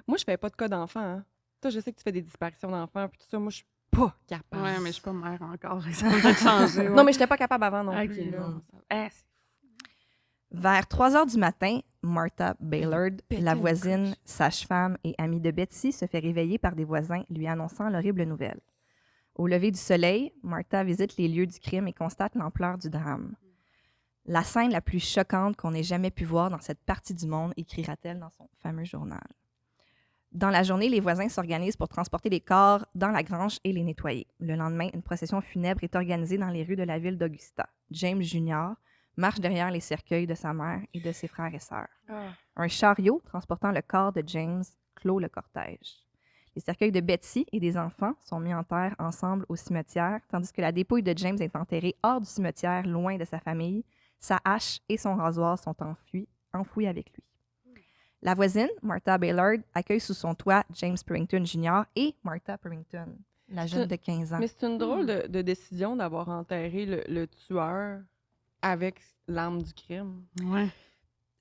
Moi, je fais pas de cas d'enfant. Hein. Toi, je sais que tu fais des disparitions d'enfants puis tout ça. Moi, je suis pas capable. Ouais, mais je suis pas mère encore. Ça va changer. Non, mais j'étais pas capable avant non Ok, plus. Là. non. Vers 3 heures du matin, Martha Baylord, la voisine, sage-femme et amie de Betsy, se fait réveiller par des voisins lui annonçant l'horrible nouvelle. Au lever du soleil, Martha visite les lieux du crime et constate l'ampleur du drame. La scène la plus choquante qu'on ait jamais pu voir dans cette partie du monde, écrira-t-elle dans son fameux journal. Dans la journée, les voisins s'organisent pour transporter les corps dans la grange et les nettoyer. Le lendemain, une procession funèbre est organisée dans les rues de la ville d'Augusta. James Jr. marche derrière les cercueils de sa mère et de ses frères et sœurs. Un chariot transportant le corps de James clôt le cortège. Les cercueils de Betsy et des enfants sont mis en terre ensemble au cimetière, tandis que la dépouille de James est enterrée hors du cimetière, loin de sa famille. Sa hache et son rasoir sont enfouis avec lui. La voisine, Martha Baylord, accueille sous son toit James Purrington Jr. et Martha Purrington, la jeune de 15 ans. Mais c'est une drôle de décision d'avoir enterré le tueur avec l'arme du crime. Ouais.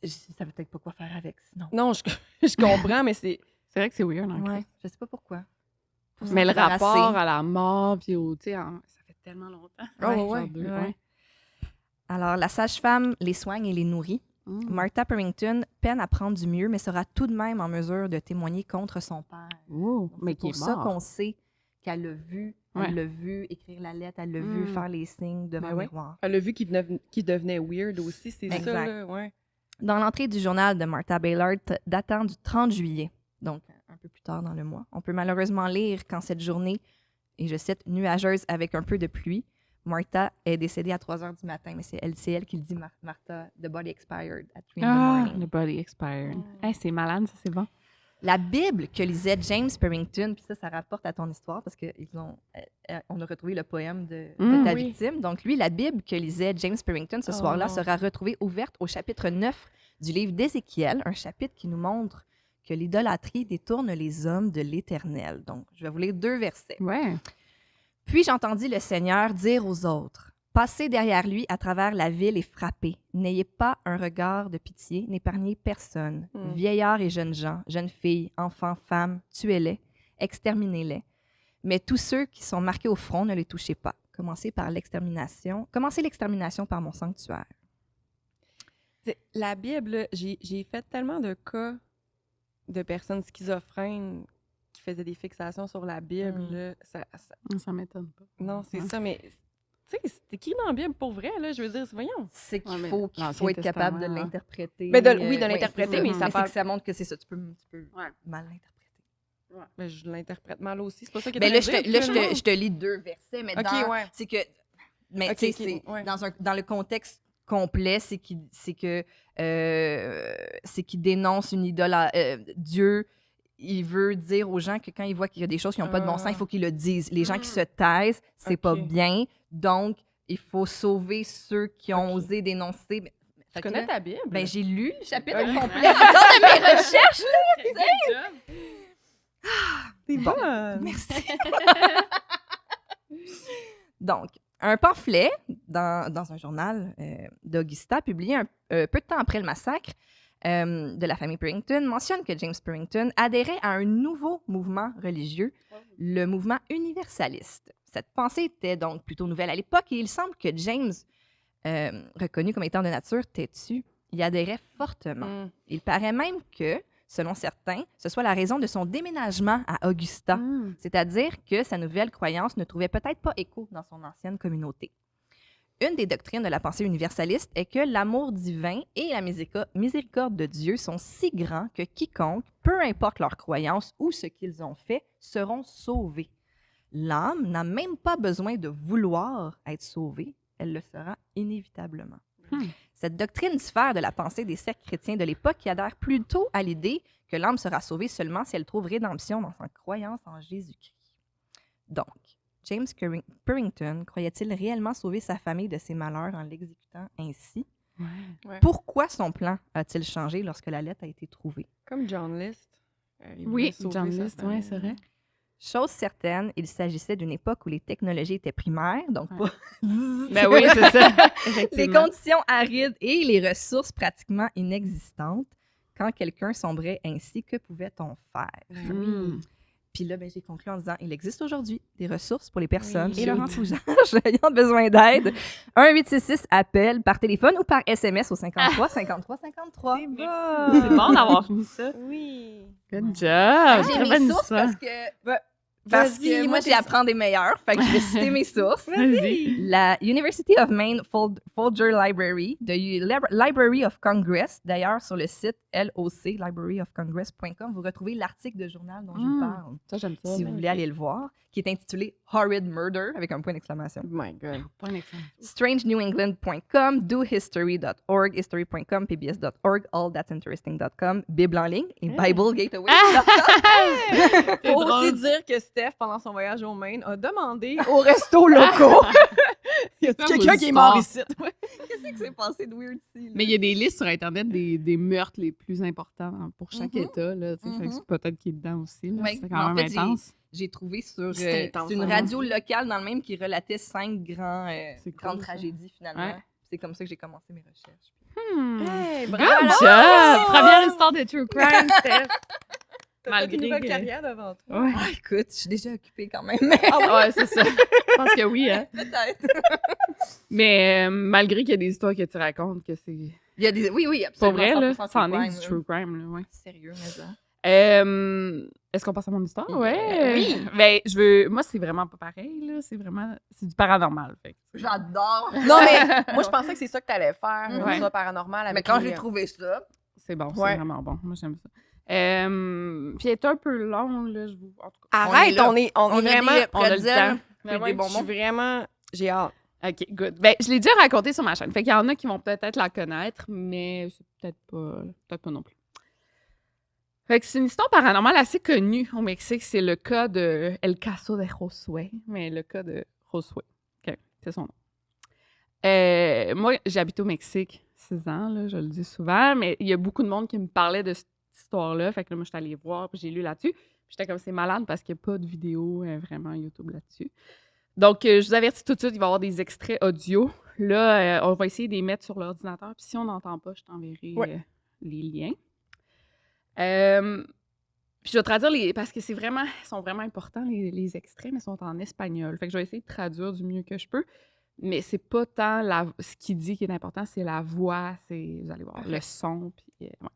Je savais peut-être pas quoi faire avec, sinon. Non, je comprends, mais c'est... C'est vrai que c'est weird. Hein, Ouais, je sais pas pourquoi. Mais le rapport à la mort, puis au, tu sais, ça fait tellement longtemps. Ouais. Alors, la sage-femme les soigne et les nourrit. Martha Purrington peine à prendre du mieux, mais sera tout de même en mesure de témoigner contre son père. Oh, mais c'est pour ça qu'on sait qu'elle l'a vu. Elle l'a vu écrire la lettre, elle l'a vu faire les signes devant le miroir. Elle a vu qu'il devenait weird aussi, c'est exact. ça, là, ouais. Dans l'entrée du journal de Martha Baylord, datant du 30 juillet, donc un peu plus tard dans le mois, on peut malheureusement lire qu'en cette journée, et je cite, nuageuse avec un peu de pluie, Martha est décédée à 3 heures du matin, mais c'est elle qui le dit, Martha, the body expired at 3 in the morning. The body expired. Hey, c'est malade, ça, c'est bon. La Bible que lisait James Purrington, puis ça rapporte à ton histoire parce qu'on a retrouvé le poème de ta victime. Donc lui, la Bible que lisait James Purrington ce soir-là sera retrouvée ouverte au chapitre 9 du livre d'Ézéchiel, un chapitre qui nous montre que l'idolâtrie détourne les hommes de l'Éternel. Donc, je vais vous lire 2 versets. Ouais. Puis j'entendis le Seigneur dire aux autres, « Passez derrière lui à travers la ville et frappez. N'ayez pas un regard de pitié, n'épargnez personne. Vieillards et jeunes gens, jeunes filles, enfants, femmes, tuez-les, exterminez-les. Mais tous ceux qui sont marqués au front, ne les touchez pas. Commencez l'extermination par mon sanctuaire. » La Bible, j'ai fait tellement de cas de personnes schizophrènes qui faisaient des fixations sur la Bible. Là, ça m'étonne pas. Non, c'est ça, mais tu sais, c'est écrit dans la Bible pour vrai, là, je veux dire, voyons. C'est qu'il faut être capable de l'interpréter. Mais de l'interpréter, mais ça ça montre que c'est ça, tu peux mal l'interpréter. Mais je l'interprète mal aussi. C'est pas ça qui est Ben en là, train de dire, finalement. je te lis 2 versets, mais Ok, c'est que... Mais Ok, tu sais, ok, ouais. dans le contexte complet, c'est qu'il dénonce une idole Dieu. Il veut dire aux gens que quand il voit qu'il y a des choses qui n'ont pas de bon sens, il faut qu'ils le disent. Les gens qui se taisent, c'est pas Ok. bien. Donc, il faut sauver ceux qui ont Ok. osé dénoncer. Tu connais ta Bible? Ben, j'ai lu le chapitre Ok. au complet. C'est temps de mes recherches. T'es bonne! Merci. Donc, un pamphlet dans un journal d'Augusta, publié peu de temps après le massacre de la famille Purrington, mentionne que James Purrington adhérait à un nouveau mouvement religieux, le mouvement universaliste. Cette pensée était donc plutôt nouvelle à l'époque et il semble que James, reconnu comme étant de nature têtue, y adhérait fortement. Mm. Il paraît même que, selon certains, ce soit la raison de son déménagement à Augusta, c'est-à-dire que sa nouvelle croyance ne trouvait peut-être pas écho dans son ancienne communauté. Une des doctrines de la pensée universaliste est que l'amour divin et la miséricorde de Dieu sont si grands que quiconque, peu importe leur croyance ou ce qu'ils ont fait, seront sauvés. L'âme n'a même pas besoin de vouloir être sauvée, elle le sera inévitablement. Cette doctrine diffère de la pensée des sectes chrétiens de l'époque qui adhèrent plutôt à l'idée que l'âme sera sauvée seulement si elle trouve rédemption dans sa croyance en Jésus-Christ. Donc, James Purrington croyait-il réellement sauver sa famille de ses malheurs en l'exécutant ainsi? Ouais. Pourquoi son plan a-t-il changé lorsque la lettre a été trouvée? Comme John List. Il Oui, voulait sauver John sa List, famille. oui, c'est vrai. Chose certaine, il s'agissait d'une époque où les technologies étaient primaires, donc pas... Ben oui, c'est ça. les Effectivement. conditions arides et les ressources pratiquement inexistantes. Quand quelqu'un sombrait ainsi, que pouvait-on faire? Mm. Puis là, ben, j'ai conclu en disant, il existe aujourd'hui des ressources pour les personnes Oui. et leur entourage ayant besoin d'aide. 1-866-APPEL par téléphone ou par SMS au 53 53 53. C'est C'est bon d'avoir fini ça. Oui. Good job. J'ai Très mes bonne sources histoire. parce que moi, j'ai à prendre des meilleurs. Fait que je vais citer mes sources. Vas-y. La University of Maine Folger Library, the Library of Congress, d'ailleurs sur le site LOC, libraryofcongress.com, vous retrouvez l'article de journal dont je vous parle, Ça, j'aime ça. si vous voulez aller le voir, qui est intitulé Horrid Murder, avec un point d'exclamation. Oh my God. Pas un exemple. strangenewengland.com, dohistory.org, history.com, pbs.org, allthat'sinteresting.com, Bible en ligne et BibleGateway.com. Faut drôle. aussi dire que Steph, pendant son voyage au Maine, a demandé aux restos locaux. Y a Comme quelqu'un aux qui est mort histoires. ici? Ouais. Qu'est-ce qui s'est passé de weird ici? là? Mais il y a des listes sur Internet des meurtres les plus importants pour chaque État. Là, tu sais, fait que c'est peut-être qu'il est dedans aussi. Là. Ouais, C'est mais quand en même fait, intense. J'ai trouvé sur C'est intense, c'est une hein. radio locale dans le même qui relatait 5 C'est grandes cool, ça. tragédies finalement. Ouais. C'est comme ça que j'ai commencé mes recherches. Hey, Good bravo! job! Première histoire de True Crime, Steph. T'as Malgré une nouvelle que- carrière devant toi. Ouais. Ah, écoute, je suis déjà occupée quand même. Ouais, c'est ça. Je pense que oui, hein. Peut-être. Mais malgré qu'il y a des histoires que tu racontes, que c'est Il y a des... Oui, pas absolument. vrai, là. 100% C'en true est du crime, true crime, là, ouais. là. Sérieux, mais ça. Est-ce qu'on passe à mon histoire? Ouais. Oui. Ben, moi, c'est vraiment pas pareil, là. C'est du paranormal, fait que, tu sais. J'adore. Non, mais moi, je pensais que c'est ça que t'allais faire, Mhm. un ça paranormal. Mais Avec quand les- j'ai trouvé ça, C'est bon, c'est Ouais. vraiment bon. Moi, j'aime ça. Puis elle est un peu long, là. En tout cas. Arrête, là. on est vraiment... des on a le pretzels, temps. puis Ben ouais, des bonbons. je suis vraiment... J'ai hâte. OK, good. Ben, je l'ai déjà raconté sur ma chaîne. Fait qu'il y en a qui vont peut-être la connaître, mais c'est peut-être pas non plus. Fait que c'est une histoire paranormale assez connue au Mexique. C'est le cas de El Caso de Josué. Mais le cas de Josué. OK, c'est son nom. Moi, j'habite au Mexique 6 ans, là, je le dis souvent, mais il y a beaucoup de monde qui me parlait de cette histoire-là. Fait que là, moi, je suis allée voir, puis j'ai lu là-dessus. Puis j'étais comme, c'est malade parce qu'il n'y a pas de vidéo vraiment YouTube là-dessus. Donc, je vous avertis tout de suite, il va y avoir des extraits audio. Là, on va essayer de les mettre sur l'ordinateur. Puis si on n'entend pas, je t'enverrai Ouais. les liens. Puis je vais traduire parce que ils sont vraiment importants, les extraits, mais ils sont en espagnol. Fait que je vais essayer de traduire du mieux que je peux. Mais c'est pas tant ce qu'il dit qui est important, c'est la voix, vous allez voir, le son. Puis, ouais.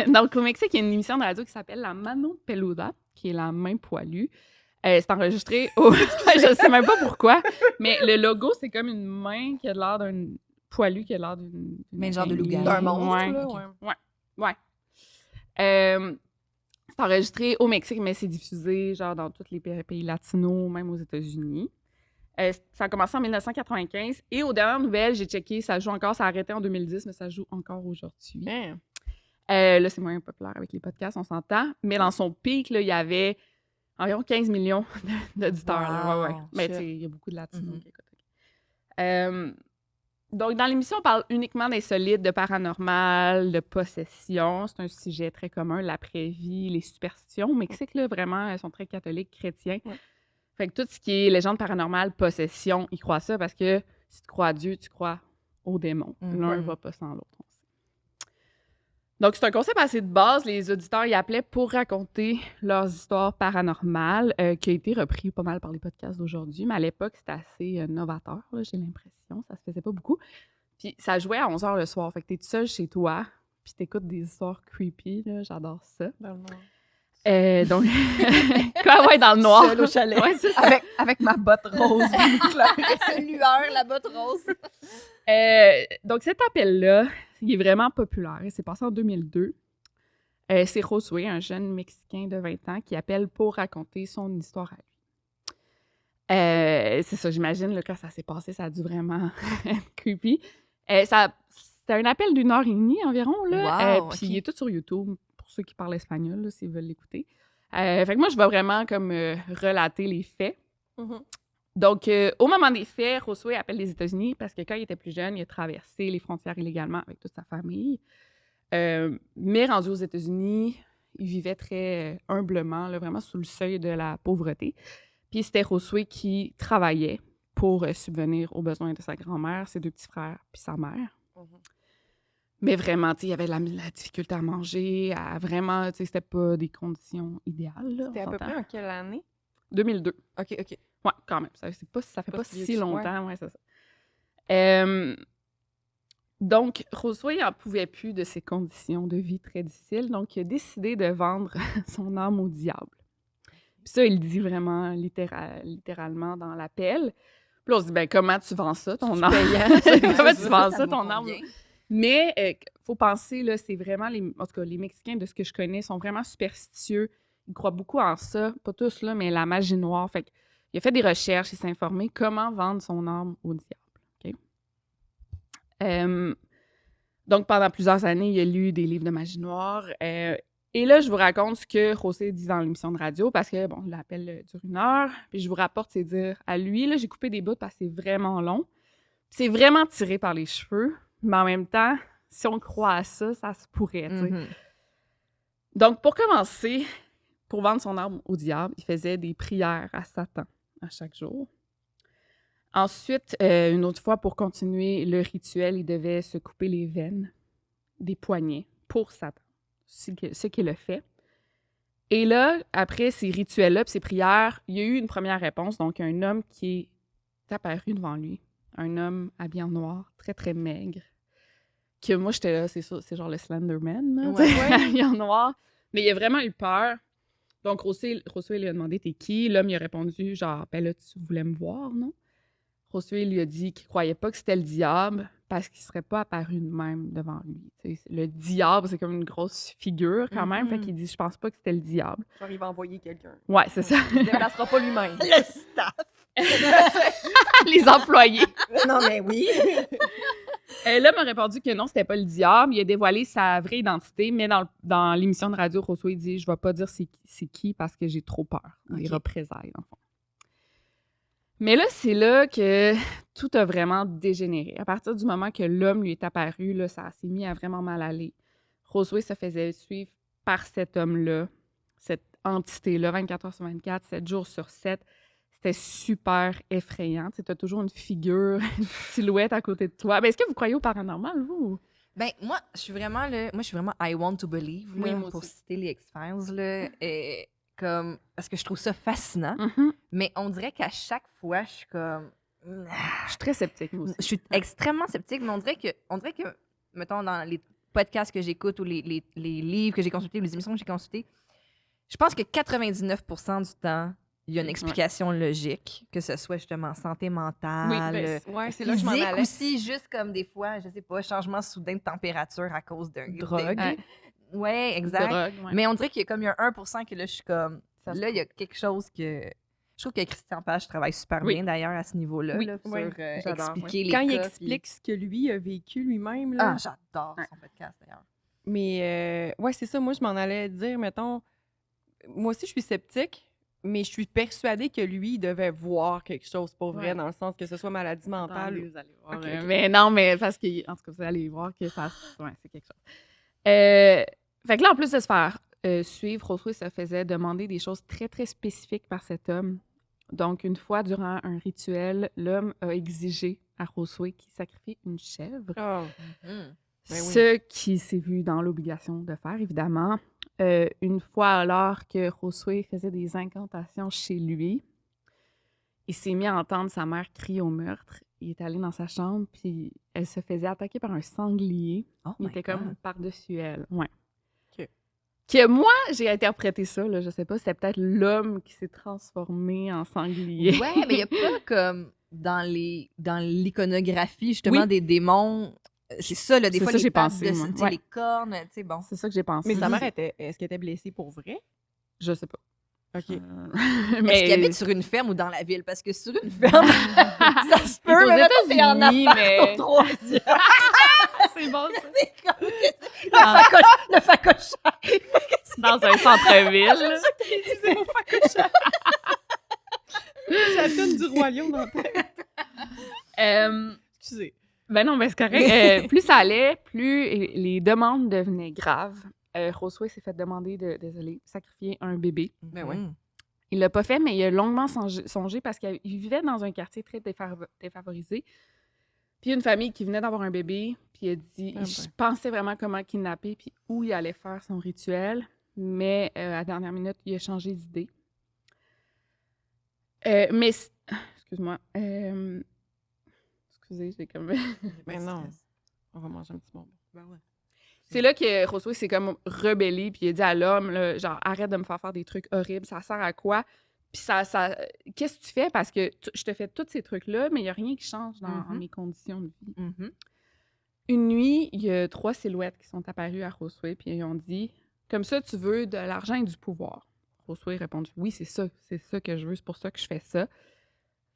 Donc, au Mexique, il y a une émission de radio qui s'appelle La Mano Peluda, qui est la main poilue. C'est enregistré au... je sais même pas pourquoi, mais le logo, c'est comme une main qui a l'air d'un poilu, qui a l'air d'une Mais genre de loup-garou. D'un monstre, Ouais. là, ouais. Ouais. C'est enregistré au Mexique, mais c'est diffusé genre dans tous les pays latinos, même aux États-Unis. Ça a commencé en 1995 et aux dernières nouvelles, j'ai checké, ça joue encore, ça a arrêté en 2010, mais ça joue encore aujourd'hui. Là, c'est moins populaire avec les podcasts, on s'entend. Mais dans son pic, là, il y avait environ 15 millions d'auditeurs. Là. Ouais. Mais tu sais, il y a beaucoup de latinos qui écoutent. Donc, dans l'émission, on parle uniquement d'insolites, de paranormal, de possession. C'est un sujet très commun, l'après-vie, les superstitions. Au Mexique, là, vraiment, elles sont très catholiques, chrétiens. Ouais. Fait que tout ce qui est légende paranormale, possession, ils croient ça parce que si tu crois à Dieu, tu crois aux démons. L'un ne va pas sans l'autre. Donc, c'est un concept assez de base. Les auditeurs y appelaient pour raconter leurs histoires paranormales, qui a été repris pas mal par les podcasts d'aujourd'hui. Mais à l'époque, c'était assez novateur, là, j'ai l'impression. Ça se faisait pas beaucoup. Puis, ça jouait à 11h le soir. Fait que t'es tout seul chez toi, puis t'écoutes des histoires creepy. Là, j'adore ça. Dans le noir. Donc, quoi, ouais, dans le noir. Seul au chalet. Ouais, c'est ça. Avec ma botte rose. C'est lueur, la botte rose. Donc, cet appel-là, il est vraiment populaire. C'est passé en 2002. C'est Josué, un jeune Mexicain de 20 ans, qui appelle pour raconter son histoire à lui. C'est ça, j'imagine, là, quand ça s'est passé, ça a dû vraiment être creepy. C'était un appel d'1 heure et demie environ. Là. Wow, puis okay. il est tout sur YouTube, pour ceux qui parlent espagnol, là, s'ils veulent l'écouter. Fait que moi, je vais vraiment comme relater les faits. Donc, au moment des faits, Josué appelle les États-Unis parce que quand il était plus jeune, il a traversé les frontières illégalement avec toute sa famille. Mais rendu aux États-Unis, il vivait très humblement, là, vraiment sous le seuil de la pauvreté. Puis c'était Josué qui travaillait pour subvenir aux besoins de sa grand-mère, ses 2 petits frères, puis sa mère. Mais vraiment, tu sais, il y avait la difficulté à manger, vraiment, tu sais, c'était pas des conditions idéales. Là, c'était à peu près en quelle année? 2002. OK. Ouais, quand même. Ça fait pas si longtemps, ouais, c'est ça. Donc, Josué n'en pouvait plus de ces conditions de vie très difficiles, donc il a décidé de vendre son âme au diable. Puis ça, il le dit vraiment littéralement dans l'appel. Puis là, on se dit, ben comment tu vends ça, ton âme? Comment tu vends ça, ton âme? Mais faut penser, là, c'est vraiment, en tout cas, les Mexicains, de ce que je connais, sont vraiment superstitieux. Ils croient beaucoup en ça, pas tous, là, mais la magie noire. Fait qu'il a fait des recherches, il s'est informé comment vendre son âme au diable. Okay? Donc, pendant plusieurs années, il a lu des livres de magie noire. Et là, je vous raconte ce que José dit dans l'émission de radio, parce que, bon, l'appel dure 1 heure, puis je vous rapporte ses dires à lui. Là, j'ai coupé des bouts parce que c'est vraiment long. C'est vraiment tiré par les cheveux, mais en même temps, si on croit à ça, ça se pourrait, tu sais. Donc, pour commencer, pour vendre son âme au diable, il faisait des prières à Satan à chaque jour. Ensuite, une autre fois, pour continuer le rituel, il devait se couper les veines des poignets pour Satan. Ce qu'il a fait. Et là, après ces rituels-là, puis ces prières, il y a eu une première réponse. Donc, un homme qui est apparu devant lui. Un homme habillé en noir, très, très maigre. Que moi, j'étais là, c'est ça, c'est genre le Slenderman, là, habillé en noir. Mais il a vraiment eu peur. Donc, Josué lui a demandé « T'es qui? » L'homme, il a répondu genre « Ben là, tu voulais me voir, non? » Josué lui a dit qu'il croyait pas que c'était le diable parce qu'il serait pas apparu de même devant lui. T'sais, le diable, c'est comme une grosse figure quand même. Fait qu'il dit « Je pense pas que c'était le diable. » Genre, il va envoyer quelqu'un. Ouais, c'est ça. Il ne déplacera pas lui-même. Le staff! Les employés. Non, mais oui. L'homme a répondu que non, c'était pas le diable. Il a dévoilé sa vraie identité, mais dans l'émission de radio, Josué dit « Je vais pas dire c'est qui parce que j'ai trop peur. » Des représailles, dans le fond. Mais là, c'est là que tout a vraiment dégénéré. À partir du moment que l'homme lui est apparu, là, ça s'est mis à vraiment mal aller. Josué se faisait suivre par cet homme-là, cette entité-là, 24 heures sur 24, 7 jours sur 7. C'était super effrayant. Tu as toujours une figure, une silhouette à côté de toi. Ben, est-ce que vous croyez au paranormal, vous? Ben, moi, je suis vraiment I want to believe, oui, là, moi pour aussi. citer les X-Files, là, parce que je trouve ça fascinant. Mais on dirait qu'à chaque fois, je suis comme... Je suis très sceptique, moi aussi. Je suis extrêmement sceptique, mais on dirait que mettons, dans les podcasts que j'écoute ou les livres que j'ai consultés, les émissions que j'ai consultées, je pense que 99% du temps, il y a une explication logique, que ce soit justement santé mentale, c'est là que je m'en physique allais. aussi, juste comme des fois, je sais pas, changement soudain de température à cause d'un Drogue. Ouais, exact. drogue. Ouais. Mais on dirait qu'il y a comme il y a 1% que là, je suis comme. Ça se Là, il y a quelque chose que. Je trouve que Christian Page travaille super Oui. bien d'ailleurs à ce niveau-là, Oui. là, sur Oui, j'adore, expliquer les Quand il cas, explique ce que lui a vécu lui-même, puis- là. Ah, j'adore Ouais. son podcast d'ailleurs. Mais ouais, c'est ça. Moi, je m'en allais dire, mettons, moi aussi, je suis sceptique, mais je suis persuadée que lui, il devait voir quelque chose pour vrai, Ouais. dans le sens que ce soit maladie mentale. Attendez, vous allez voir. Ok, ok. Mais non, mais parce que, en tout cas, vous allez voir que ça. Ouais, c'est quelque chose. Fait que là, en plus de se faire suivre, Josué se faisait demander des choses très, très spécifiques par cet homme. Donc, une fois, durant un rituel, l'homme a exigé à Josué qu'il sacrifie une chèvre. Oh, Mhm. Ben oui. Ce qui s'est vu dans l'obligation de faire, évidemment. Une fois alors que Josué faisait des incantations chez lui, il s'est mis à entendre sa mère crier au meurtre. Il est allé dans sa chambre, puis elle se faisait attaquer par un sanglier. Oh Il my était comme God. par-dessus elle. Ouais. Ok. Que moi, j'ai interprété ça, là, je sais pas, c'était peut-être l'homme qui s'est transformé en sanglier. Ouais, mais il n'y a pas comme dans l'iconographie, justement, Oui. des démons. C'est ça, là, des C'est fois, ça, les j'ai pattes pensé, de- moi. tu sais, Ouais. les cornes, tu sais, bon. C'est ça que j'ai pensé. Mais sa mère, est-ce qu'elle était blessée pour vrai? Je sais pas. OK. Est-ce qu'il habite sur une ferme ou dans la ville? Parce que sur une ferme, ça se Il est peut, aux mais mettons, t'es en États-Unis, appart mais- au troisième. C'est bon, ça. C'est comme le facochère. Dans un centre-ville. C'est mon facochère. J'ai la toune du Roi Lion dans la tête. Excusez. Ben non, ben c'est correct. Plus ça allait, plus les demandes devenaient graves. Josué s'est fait demander de, désolé, sacrifier un bébé. Ben ouais. Il l'a pas fait, mais il a longuement songé parce qu'il vivait dans un quartier très défavorisé. Puis une famille qui venait d'avoir un bébé, puis il a dit, Ah ben. je pensais vraiment comment kidnapper, puis où il allait faire son rituel, mais à la dernière minute, il a changé d'idée. Excuse-moi. Excusez, j'ai comme... Ben non. On va manger un petit bonbon. Ben ouais. C'est là que Josué s'est comme rebellé, puis il a dit à l'homme, là, genre, arrête de me faire des trucs horribles, ça sert à quoi? Puis ça qu'est-ce que tu fais? Parce que je te fais tous ces trucs-là, mais il n'y a rien qui change dans mes conditions de vie. Mhm. Une nuit, il y a 3 silhouettes qui sont apparues à Josué, puis ils ont dit, comme ça, tu veux de l'argent et du pouvoir. Josué a répondu, oui, c'est ça que je veux, c'est pour ça que je fais ça.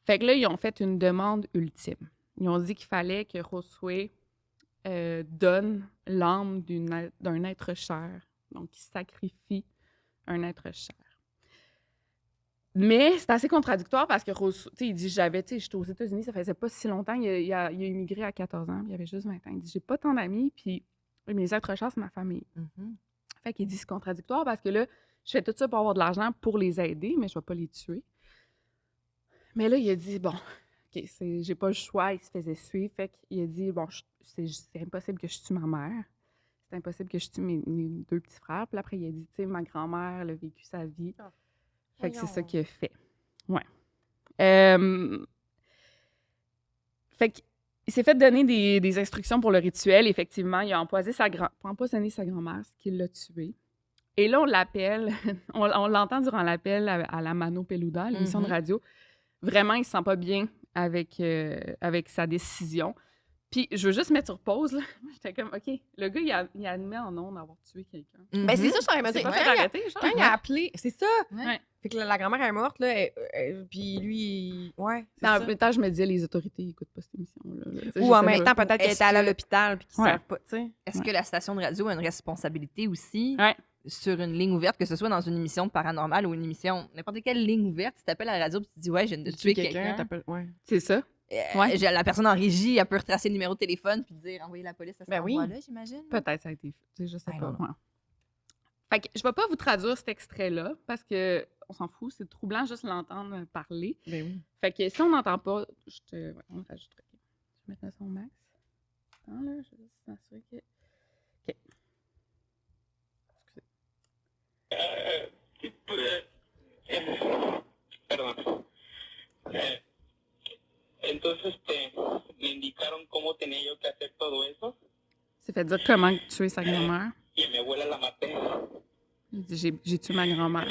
Fait que là, ils ont fait une demande ultime. Ils ont dit qu'il fallait que Josué donne l'âme d'un être cher. Donc, il sacrifie un être cher. Mais c'est assez contradictoire parce que Josué, il dit, j'étais aux États-Unis, ça faisait pas si longtemps, il a immigré à 14 ans, puis il avait juste 20 ans. Il dit, j'ai pas tant d'amis, puis mes êtres chers, c'est ma famille. Mhm. Fait qu'il dit, c'est contradictoire parce que là, je fais tout ça pour avoir de l'argent pour les aider, mais je vais pas les tuer. Mais là, il a dit, bon, OK, j'ai pas le choix, il se faisait suivre. Fait qu'il a dit, bon, c'est impossible que je tue ma mère. C'est impossible que je tue mes 2 petits frères. Puis après, il a dit, tu sais, ma grand-mère, elle a vécu sa vie. Fait que c'est ça qu'il a fait. Ouais. Fait qu'il s'est fait donner des instructions pour le rituel. Effectivement, il a empoisonné sa grand-mère, ce qui l'a tué. Et là, on l'appelle, on l'entend durant l'appel à la Mano Peluda, à l'émission de radio. Vraiment, il se sent pas bien avec sa décision. Puis, je veux juste mettre sur pause, là. J'étais comme, OK, le gars, il admet en ondes d'avoir tué quelqu'un. Ben c'est ça, je t'aurais C'est dit. pas fait arrêter, genre. Quand il a appelé, c'est ça. Ouais. Fait que la grand-mère est morte, là, puis lui, ouais, c'est En ça. même temps, je me disais, les autorités n'écoutent pas cette émission-là. Ou en même temps, peut-être qu'elle Est-ce était allée à que- l'hôpital, puis qu'ils Ouais. savent pas, tu sais. Est-ce que la station de radio a une responsabilité aussi Ouais. sur une ligne ouverte, que ce soit dans une émission de paranormal ou une émission, n'importe quelle ligne ouverte, si t'appelles à la radio et tu dis, ouais, je viens de tuer quelqu'un, t'appelles, ouais. C'est ça. Ouais. la personne en régie, elle peut retracer le numéro de téléphone puis dire, envoyer la police à cet Ben oui. endroit-là, j'imagine. Peut-être ça a été fait. Tu sais, je sais I pas. don't know. Ouais. Fait que je vais pas vous traduire cet extrait-là parce que on s'en fout, c'est troublant juste l'entendre parler. Ben oui. Fait que si on n'entend pas, ouais, on rajouterait. Je vais mettre le son max. Attends, là, je vais juste m'assurer que. OK. Excusez. Perdón. Entonces me indicaron cómo tenía yo que hacer todo eso C'est fait dire comment tuer sa grand-mère. y a mi abuela la maté. Il dit, j'ai tué ma grand-mère.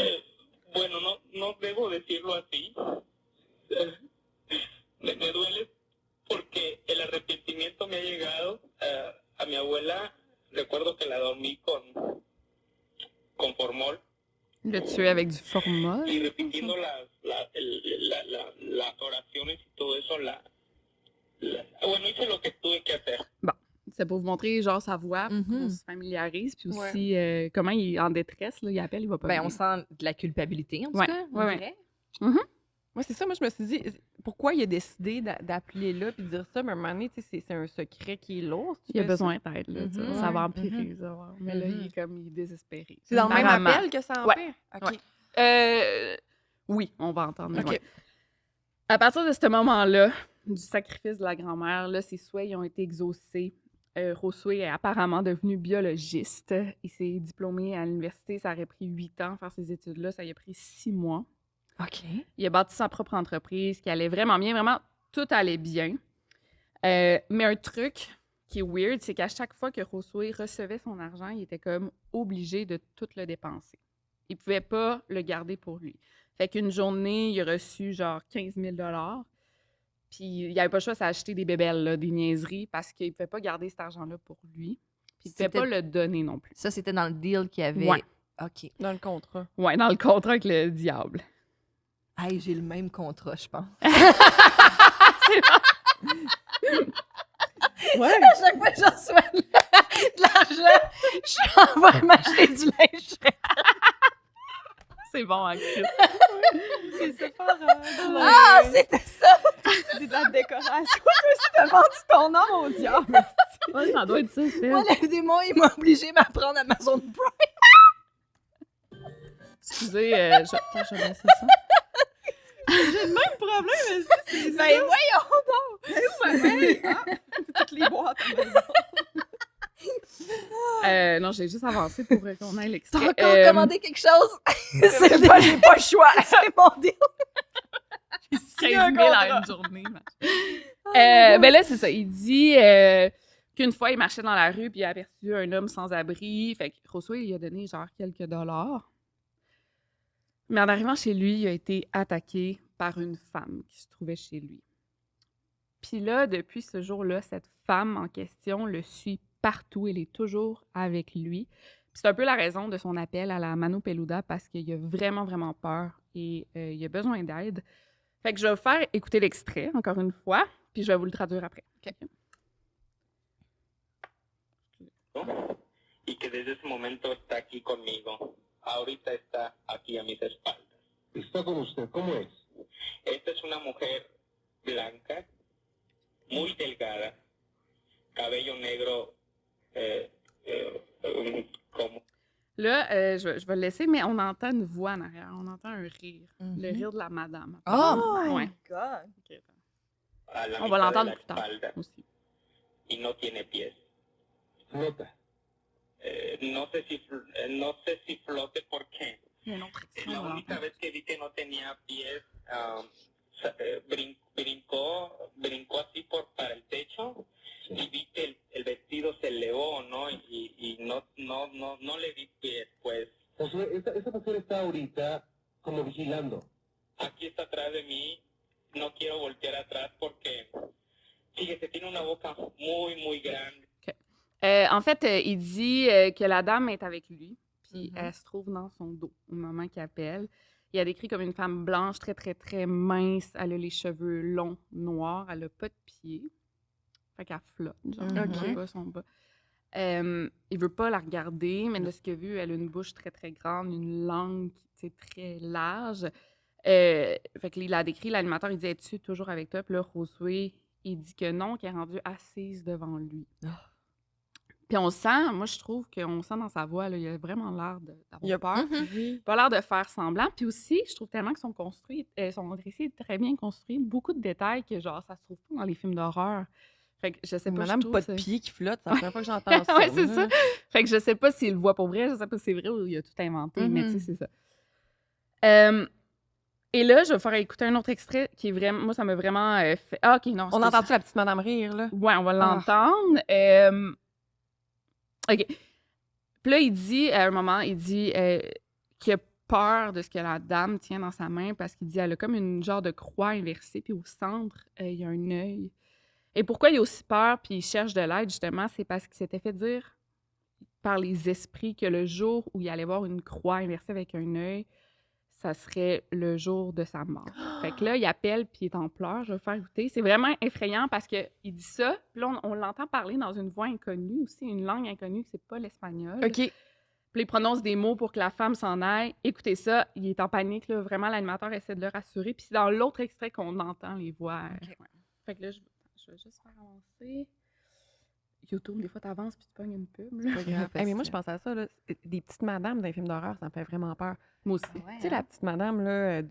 Bueno, no debo decirlo así. Me duele porque el arrepentimiento me ha llegado. A mi abuela, recuerdo que la dormí con formol Le tuer avec du formol. y repitiendo las oraciones y todo eso, bueno, hice lo que tuve que hacer. C'est pour vous montrer, genre, sa voix, pour qu'on se familiarise, puis aussi comment il est en détresse, là, il appelle, il va pas Ben, bien. on sent de la culpabilité, en tout Ouais, cas, on ouais, dirait. Moi, c'est ça. Moi, je me suis dit, pourquoi il a décidé d'appeler là puis de dire ça? Mais à un moment donné, tu sais, c'est un secret qui est lourd. si tu Il a fais besoin d'aide, là, tu sais. Mhm. Ça va Ouais. empirer, ça va. Mais là, il est comme, il est désespéré. C'est dans le même Apparemment. appel que ça empire? OK. Ouais. Oui, on va entendre. OK. Ouais. À partir de ce moment-là, du sacrifice de la grand-mère, là, ses souhaits ils ont été exaucés. Josué est apparemment devenu biologiste. Il s'est diplômé à l'université. Ça aurait pris 8 ans faire ces études-là. Ça y a pris 6 mois. OK. Il a bâti sa propre entreprise qui allait vraiment bien. Vraiment, tout allait bien. Mais un truc qui est weird, c'est qu'à chaque fois que Josué recevait son argent, il était comme obligé de tout le dépenser. Il pouvait pas le garder pour lui. Fait qu'une journée, il a reçu genre 15 000 $. Puis il n'y avait pas le choix, c'est acheter des bébelles, là, des niaiseries, parce qu'il ne pouvait pas garder cet argent-là pour lui. Puis il ne pouvait C'était- pas le donner non plus. Ça, c'était dans le deal qu'il y avait. Ouais. OK. Dans le contrat. Ouais, dans le contrat avec le diable. Hey, j'ai le même contrat, je pense. Ouais. À chaque fois que j'en reçois de l'argent, je m'envoie m'acheter du linge. C'est bon, hein, Chris? C'est séparable. Ah, c'était ça! C'est de la décoration. Toi aussi, t'as vendu ton âme au diable. Ouais, ça doit être ça, c'était. Moi, le démon, il m'a obligé à prendre Amazon Prime. Excusez, je vais laisser ça. Même problème, mais c'est ça. Ben voyons! Toutes les boîtes à la maison. Non, j'ai juste avancé pour qu'on ait T'as l'extrait. encore commandé quelque chose? C'est pas, j'ai pas le choix. C'est mon deal. 13 000 à une journée. Ben là, c'est ça. Il dit qu'une fois, il marchait dans la rue puis il a aperçu un homme sans abri. Fait que Josué, il a donné genre quelques dollars. Mais en arrivant chez lui, il a été attaqué par une femme qui se trouvait chez lui. Puis là, depuis ce jour-là, cette femme en question le suit partout. Elle est toujours avec lui. Puis c'est un peu la raison de son appel à la Mano Peluda parce qu'il a vraiment, vraiment peur et il a besoin d'aide. Fait que je vais vous faire écouter l'extrait, encore une fois, puis je vais vous le traduire après. Y que desde ese momento está aquí conmigo. Ahorita está aquí a mis espaldas. Está con usted, ¿cómo es? Esta es una mujer blanca, muy delgada, cabello negro, como Là, je vais le laisser, mais on entend une voix en arrière. On entend un rire. Le rire de la madame. Oh my Ouais. God! Ok, a la on va mitad de l'entendre la plus tard espalda aussi. y no tiene pies. Nota. No sé si flote porque Il y a un autre extrait. la on va única l'entendre. vez que vi que no tenía pies, brincó así para el techo y vi que el vestido se elevó, ¿no? Y no le vi pies, pues. Josué, esta mujer está ahorita como vigilando. Aquí está atrás de mí, no quiero voltear atrás porque, fíjese, tiene una boca muy, muy grande. En fait, il dit que la dame est avec lui, puis elle se trouve dans son dos au moment qu'il appelle. Il a décrit comme une femme blanche, très, très, très mince. Elle a les cheveux longs, noirs. Elle n'a pas de pieds. Fait qu'elle flotte, genre, Mhm. on voit pas son bas. Il veut pas la regarder, mais de ce qu'il a vu, elle a une bouche très, très grande, une langue qui est très large. Fait que il a décrit, l'animateur, il dit « Es-tu toujours avec toi? » Puis là, Josué, il dit que non, qu'elle est rendue assise devant lui. Puis on sent, moi je trouve qu'on sent dans sa voix, là, il a vraiment l'air Il a d'avoir peur. Oui. Pas l'air de faire semblant. Puis aussi, je trouve tellement que son récit est très bien construit. Beaucoup de détails que, genre, ça se trouve pas dans les films d'horreur. Fait que je sais pas, Madame je trouve pas ça- de pied qui flotte, c'est la première fois que j'entends ça. Ouais, c'est moi. ça. Fait que je sais pas s'il le voit pour vrai, je sais pas si c'est vrai ou il a tout inventé, mais tu sais, c'est ça. Et là, je vais faire écouter un autre extrait qui est vraiment... Moi, ça m'a vraiment fait... Ah, OK, non. On c'est entend-tu la petite madame rire, là? Ouais, on va l'entendre. OK. Puis là, il dit, à un moment, qu'il a peur de ce que la dame tient dans sa main parce qu'il dit elle a comme une genre de croix inversée, puis au centre, il y a un œil. Et pourquoi il a aussi peur puis il cherche de l'aide, justement, c'est parce qu'il s'était fait dire par les esprits que le jour où il allait voir une croix inversée avec un œil, ça serait le jour de sa mort. Fait que là, il appelle puis il est en pleurs. Je vais vous faire écouter. C'est vraiment effrayant parce qu'il dit ça. Puis là, on l'entend parler dans une voix inconnue aussi, une langue inconnue, que c'est pas l'espagnol. OK. Puis là, il prononce des mots pour que la femme s'en aille. Écoutez ça, il est en panique. Là. Vraiment, l'animateur essaie de le rassurer. Puis c'est dans l'autre extrait qu'on entend les voix. OK. Ouais. Fait que là, je vais juste faire avancer. YouTube, des fois, t'avances puis tu pognes une pub. là. Pas grave. Hey, mais moi, je pense à ça, là. Des petites madames dans les films d'horreur, ça me fait vraiment peur. Moi aussi. Tu sais, la petite madame, là,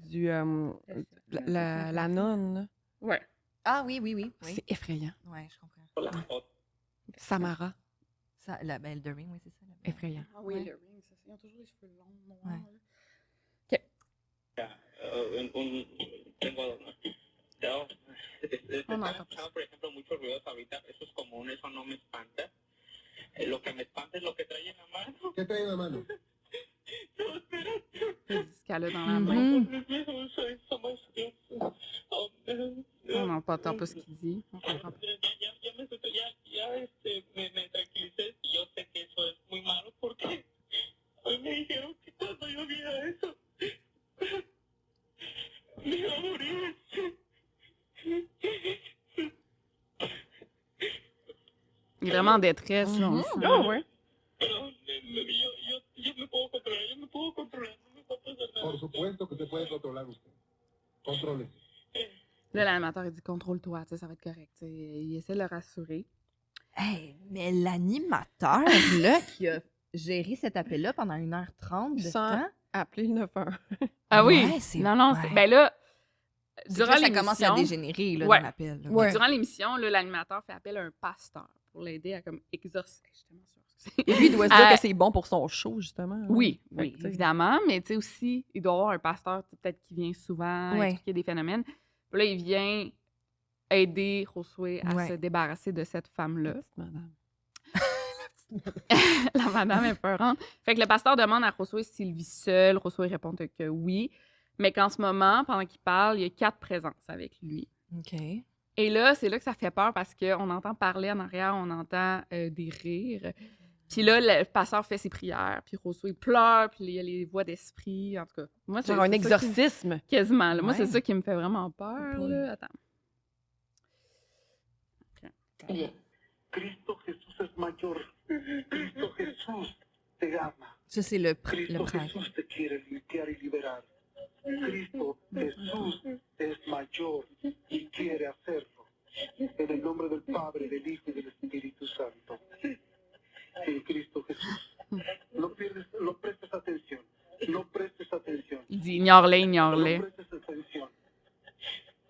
la nonne, là, Ouais. Ah oui, oui, oui. Oui, c'est effrayant. ouais, je comprends. Samara, Ça, le The Ring, oui, c'est ça. effrayant. Ah oui, Ouais. le ring, ça. Ils ont toujours les cheveux longs, noirs. Ouais. Tengo dos, ¿no? Yo, No, no, están escuchando, por ejemplo, muchos ruidos ahorita, eso es común, eso no me espanta. Lo que me espanta es lo que trae en la mano. ¿Qué trae en la mano? No, espera. Le disque qu'elle a dans la main. Somos On n'entend pas ce qu'il dit. On comprend pas. ya me asusté, me tranquilicé y yo sé que eso es muy malo porque hoy me dijeron que cuando yo viera eso me iba a morir. Il est vraiment en détresse, là. On le sent. Ah, ouais. Pero yo me puedo controlar, no me va a pasar nada. Por supuesto que se puede controlar usted. Contrólese. Là, l'animateur, il dit contrôle-toi, tu sais, ça va être correct. Tu sais, il essaie de le rassurer. Hey, mais l'animateur, là, qui a géré cet appel-là pendant 1h30 de Sans- temps, Appelez le 911. Ah oui! Ouais, c'est- Non, ouais. c'est. Ben là, c'est que durant là, ça l'émission. commence à dégénérer là, Ouais. dans l'appel. là. Ouais. Durant l'émission, là, l'animateur fait appel à un pasteur pour l'aider à comme exorciser. Je suis tellement sûre. Et lui, il doit se dire Euh, que c'est bon pour son show, justement. hein. Oui, Fait oui, que, tu sais, évidemment. Mais tu sais aussi, il doit y avoir un pasteur tu sais, peut-être qui vient souvent Ouais. expliquer des phénomènes. Puis là, il vient aider Josué à Ouais. se débarrasser de cette femme-là. petite madame. La madame est peurante. Fait que le pasteur demande à Josué s'il vit seul. Josué répond que oui. Mais qu'en ce moment, pendant qu'il parle, il y a 4 présences avec lui. OK. Et là, c'est là que ça fait peur parce qu'on entend parler en arrière, on entend des rires. Puis là, le pasteur fait ses prières, puis Josué pleure, puis il y a les voix d'esprit. En tout cas, moi, Genre un c'est ça qui- exorcisme. Quasiment. Là. Moi, c'est Ouais. ça qui me fait vraiment peur. Oui. Là. Attends. Cristo Jesús es mayor. Cristo Jesús te ama. Ça, c'est le Cristo prêtre. Jesús te quiere limpiar y liberar. Cristo Jesús es mayor y quiere hacerlo. En el nombre del Padre, del Hijo y del Espíritu Santo. Sí, Cristo Jesús. No prestes atención. No prestes atención. Il dit ignore-les, No ignore-les. prestes atención.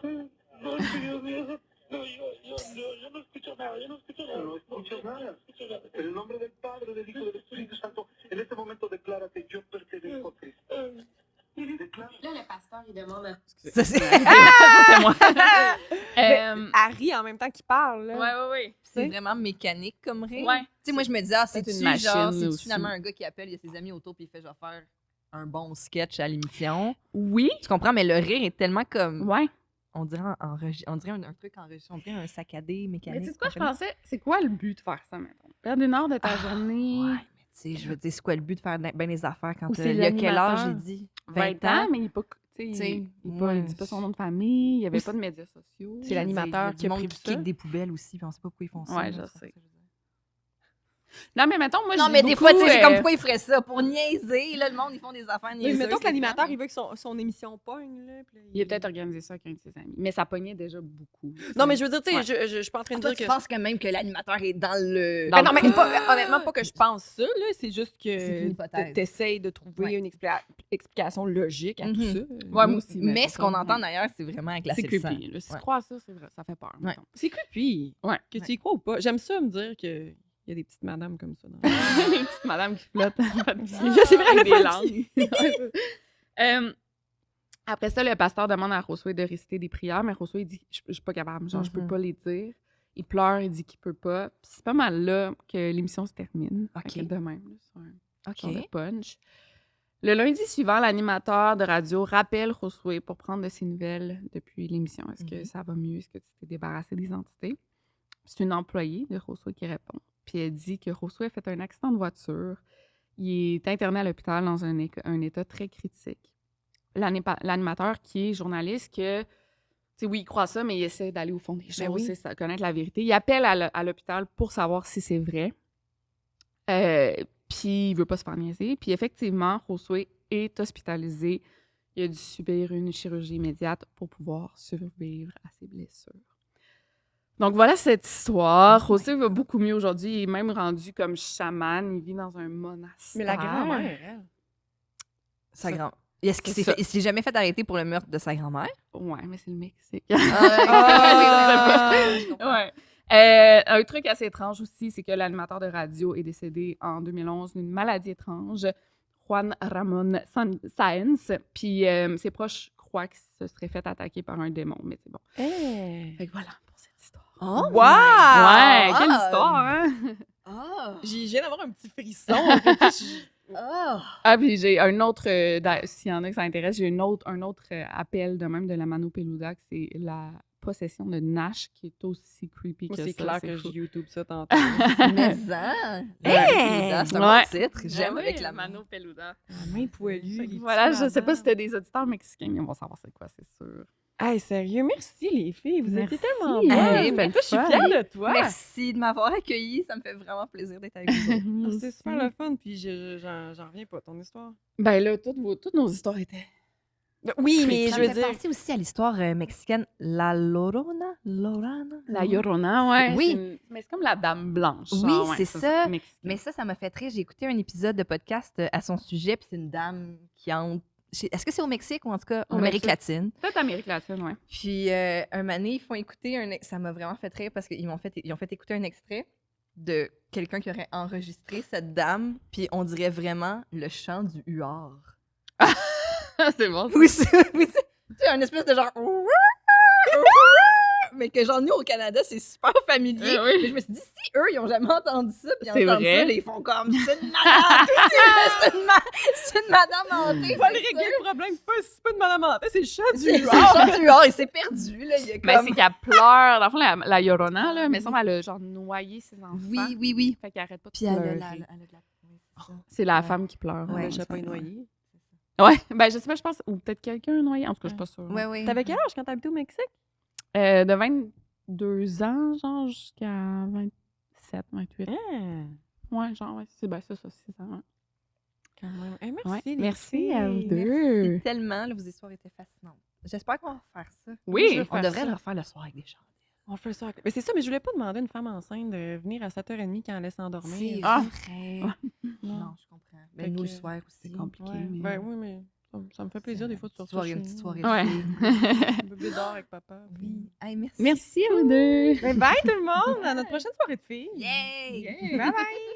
No, Dios mío. No, yo no escucho nada, yo no escucho nada. No escuchas nada. escucho nada. En el nombre del Padre, del Hijo y del Espíritu Santo, en este momento declárate, yo pertenezco a Cristo. Declara. Là, le pasteur, il demande à... Ça, c'est... C'est moi. Harry, en même temps qu'il parle. Là. Ouais. c'est vraiment mécanique comme rire. Ouais. Tu sais, moi, je me disais, ah, C'est c'est-tu une machine, genre, là, c'est-tu aussi. finalement un gars qui appelle, il y a ses amis autour, puis il fait, je vais faire un bon sketch à l'émission. Oui. Tu comprends? Mais le rire est tellement comme, Ouais. on dirait on dirait un truc enregistré, on dirait un saccadé mécanique. Mais tu sais quoi, je pensais, c'est quoi le but de faire ça, maintenant? Perdre 1 heure de ta journée. Ouais, mais tu sais, je veux dire, c'est quoi le but de faire bien les affaires quand Ou c'est il y a quel âge, j'ai l'animateur. dit? 20 ans, mais il n'est pas. Tu sais, T'sais, il dit pas son nom de famille, il n'y avait pas de médias sociaux. C'est l'animateur qui a monde pris qui ça. kick des poubelles aussi, puis on sait pas pourquoi ils font ça. Ouais, là, je c'est ça sais. que je veux dire. Non, mais mettons, moi, Non, j'ai mais des beaucoup, fois, tu sais, c'est comme euh, pourquoi ils feraient ça? Pour niaiser, là, le monde, ils font des affaires Mais niaiseuses. mettons que les l'animateur, femmes. il veut que son émission pogne. Là, puis là, Il a peut-être organisé ça avec un de ses amis. Mais ça pognait déjà beaucoup. Non, mais je veux dire, tu sais, Ouais. je suis pas en train de Toi, dire tu que. penses quand même que l'animateur est dans le... Ben non, mais le- honnêtement, pas que je pense ça, là. C'est juste C'est une que hypothèse. t'essayes de trouver Ouais. une explication logique à tout Mhm. ça. Ouais, moi aussi. Mais ce qu'on ça, entend ouais. d'ailleurs, c'est vraiment glacer C'est le sang. creepy. Là. Si Ouais. tu crois à ça, c'est vrai, ça fait peur. Ouais. mettons. C'est creepy. Ouais. Que tu y crois ou pas. J'aime ça me dire qu'il y a des petites madames comme ça. Dans Les petites madames qui flottent. C'est vrai, Avec le des papier. langues. Après ça, le pasteur demande à Josué de réciter des prières, mais Josué dit je suis pas capable, genre je peux Mhm. pas les dire. Il pleure, il dit qu'il peut pas. Puis c'est pas mal là que l'émission se termine. Ok. Fait que de même, là, sur un genre de OK. punch. Le lundi suivant, l'animateur de radio rappelle Josué pour prendre de ses nouvelles depuis l'émission. Est-ce que Mhm. ça va mieux? Est-ce que tu t'es débarrassé des entités? C'est une employée de Josué qui répond. Puis elle dit que Josué a fait un accident de voiture. Il est interné à l'hôpital dans un état très critique. L'animateur, qui est journaliste, que, tu sais, oui, il croit ça, mais il essaie d'aller au fond des choses, oui. c'est connaître la vérité. Il appelle à l'hôpital pour savoir si c'est vrai. Puis il veut pas se faire niaiser. Puis effectivement, Josué est hospitalisé. Il a dû subir une chirurgie immédiate pour pouvoir survivre à ses blessures. Donc voilà cette histoire. Josué va beaucoup mieux aujourd'hui. Il est même rendu comme chaman. Il vit dans un monastère. Mais la grand-mère, elle. Sa grand... Est-ce qu'il s'est jamais fait arrêter pour le meurtre de sa grand-mère? Ouais, mais c'est le Mexique. Ouais. Ouais. Un truc assez étrange aussi, c'est que l'animateur de radio est décédé en 2011 d'une maladie étrange, Juan Ramón Sáenz. Puis ses proches croient qu'il se serait fait attaquer par un démon, mais c'est bon. Fait que voilà pour cette histoire. Oh! Wow! Ouais, quelle histoire, hein? Oh! Je viens d'avoir un petit frisson. Oh! Ah, puis j'ai un autre, s'il y en a que ça intéresse, j'ai un autre appel de même de la Mano Peluda, que c'est la possession de Nash, qui est aussi creepy Moi, que c'est ça. clair que fou. je YouTube ça tantôt. Mais ça! Hey! C'est un Ouais. bon titre. J'aime Ouais, avec la Mano Peluda. La main poilue. les Voilà, petits je sais pas madames. si c'était des auditeurs mexicains, mais on va savoir c'est quoi, c'est sûr. Hey, sérieux, merci les filles. Vous Merci. étiez tellement Hey, bonnes. belle Toi, je suis fun. fière de toi. Merci de m'avoir accueilli. Ça me fait vraiment plaisir d'être avec vous. C'est super le fun, puis j'en reviens pas, ton histoire. Ben là, toutes nos histoires étaient. Oui, mais Ça je me veux fait dire... penser aussi à l'histoire mexicaine La Llorona. La Llorona, ouais. Oui. Mais c'est comme la Dame Blanche. Oui, genre, ouais, c'est ça. mexicain. Mais ça m'a fait rire. J'ai écouté un épisode de podcast à son sujet, puis c'est une dame qui entre... Est-ce que c'est au Mexique ou en tout cas en Au Amérique Mexique. latine? Peut-être Amérique latine, ouais. Puis un moment donné, ils font écouter ça m'a vraiment fait rire parce qu'ils ont fait écouter un extrait de quelqu'un qui aurait enregistré cette dame, puis on dirait vraiment le chant du huard. C'est bon. ça. Oui, c'est un espèce de genre... Mais que genre, nous, au Canada, c'est super familier. Oui. Mais je me suis dit, si eux, ils ont jamais entendu ça, puis ils C'est entendent vrai. ça, là, ils font comme, c'est une madame, c'est une madame hantée. Pas le c'est régler sûr. le problème, c'est pas de madame Hantée, c'est le chat du C'est le huard. chant du huard, il s'est perdu, là, il y a Ben, comme... c'est qu'elle pleure. Dans le fond, la Llorona, là, mais semble elle a genre noyé ses enfants. Oui. Fait qu'elle arrête pas de Puis elle a pleurer. de la... oui, c'est ça. C'est la Ouais. femme qui pleure. Ouais, Le chat pas ouais. noyé. Ouais, ben je sais pas, je pense, ou peut-être quelqu'un a noyé. En tout cas, je suis pas sûre. Oui. T'avais quel âge quand t'habitais au Mexique? De 22 ans, genre, jusqu'à 27, 28. Ouais, genre, ouais, c'est ça, 6 ans. Ouais. Quand même. Hey, merci, Ouais, les merci filles. à vous deux. Merci tellement, là, vos histoires étaient fascinantes. J'espère qu'on va refaire ça. Oui, On devrait le refaire le soir avec des chants. On fait ça. Mais c'est ça, mais je voulais pas demander à une femme enceinte de venir à 7h30 quand elle allait s'endormir. Ah. vrai. Non, je comprends. Mais Fait nous, le que soir aussi. c'est compliqué. Ouais. mais- Ben oui, mais ça me fait plaisir des fois de sortir Une chez petite nous. soirée. Ouais. de Un bébé d'or avec papa. Oui. Hey, merci. Merci à vous deux. Ben bye tout le monde! À notre prochaine soirée de filles! Yay! Bye bye!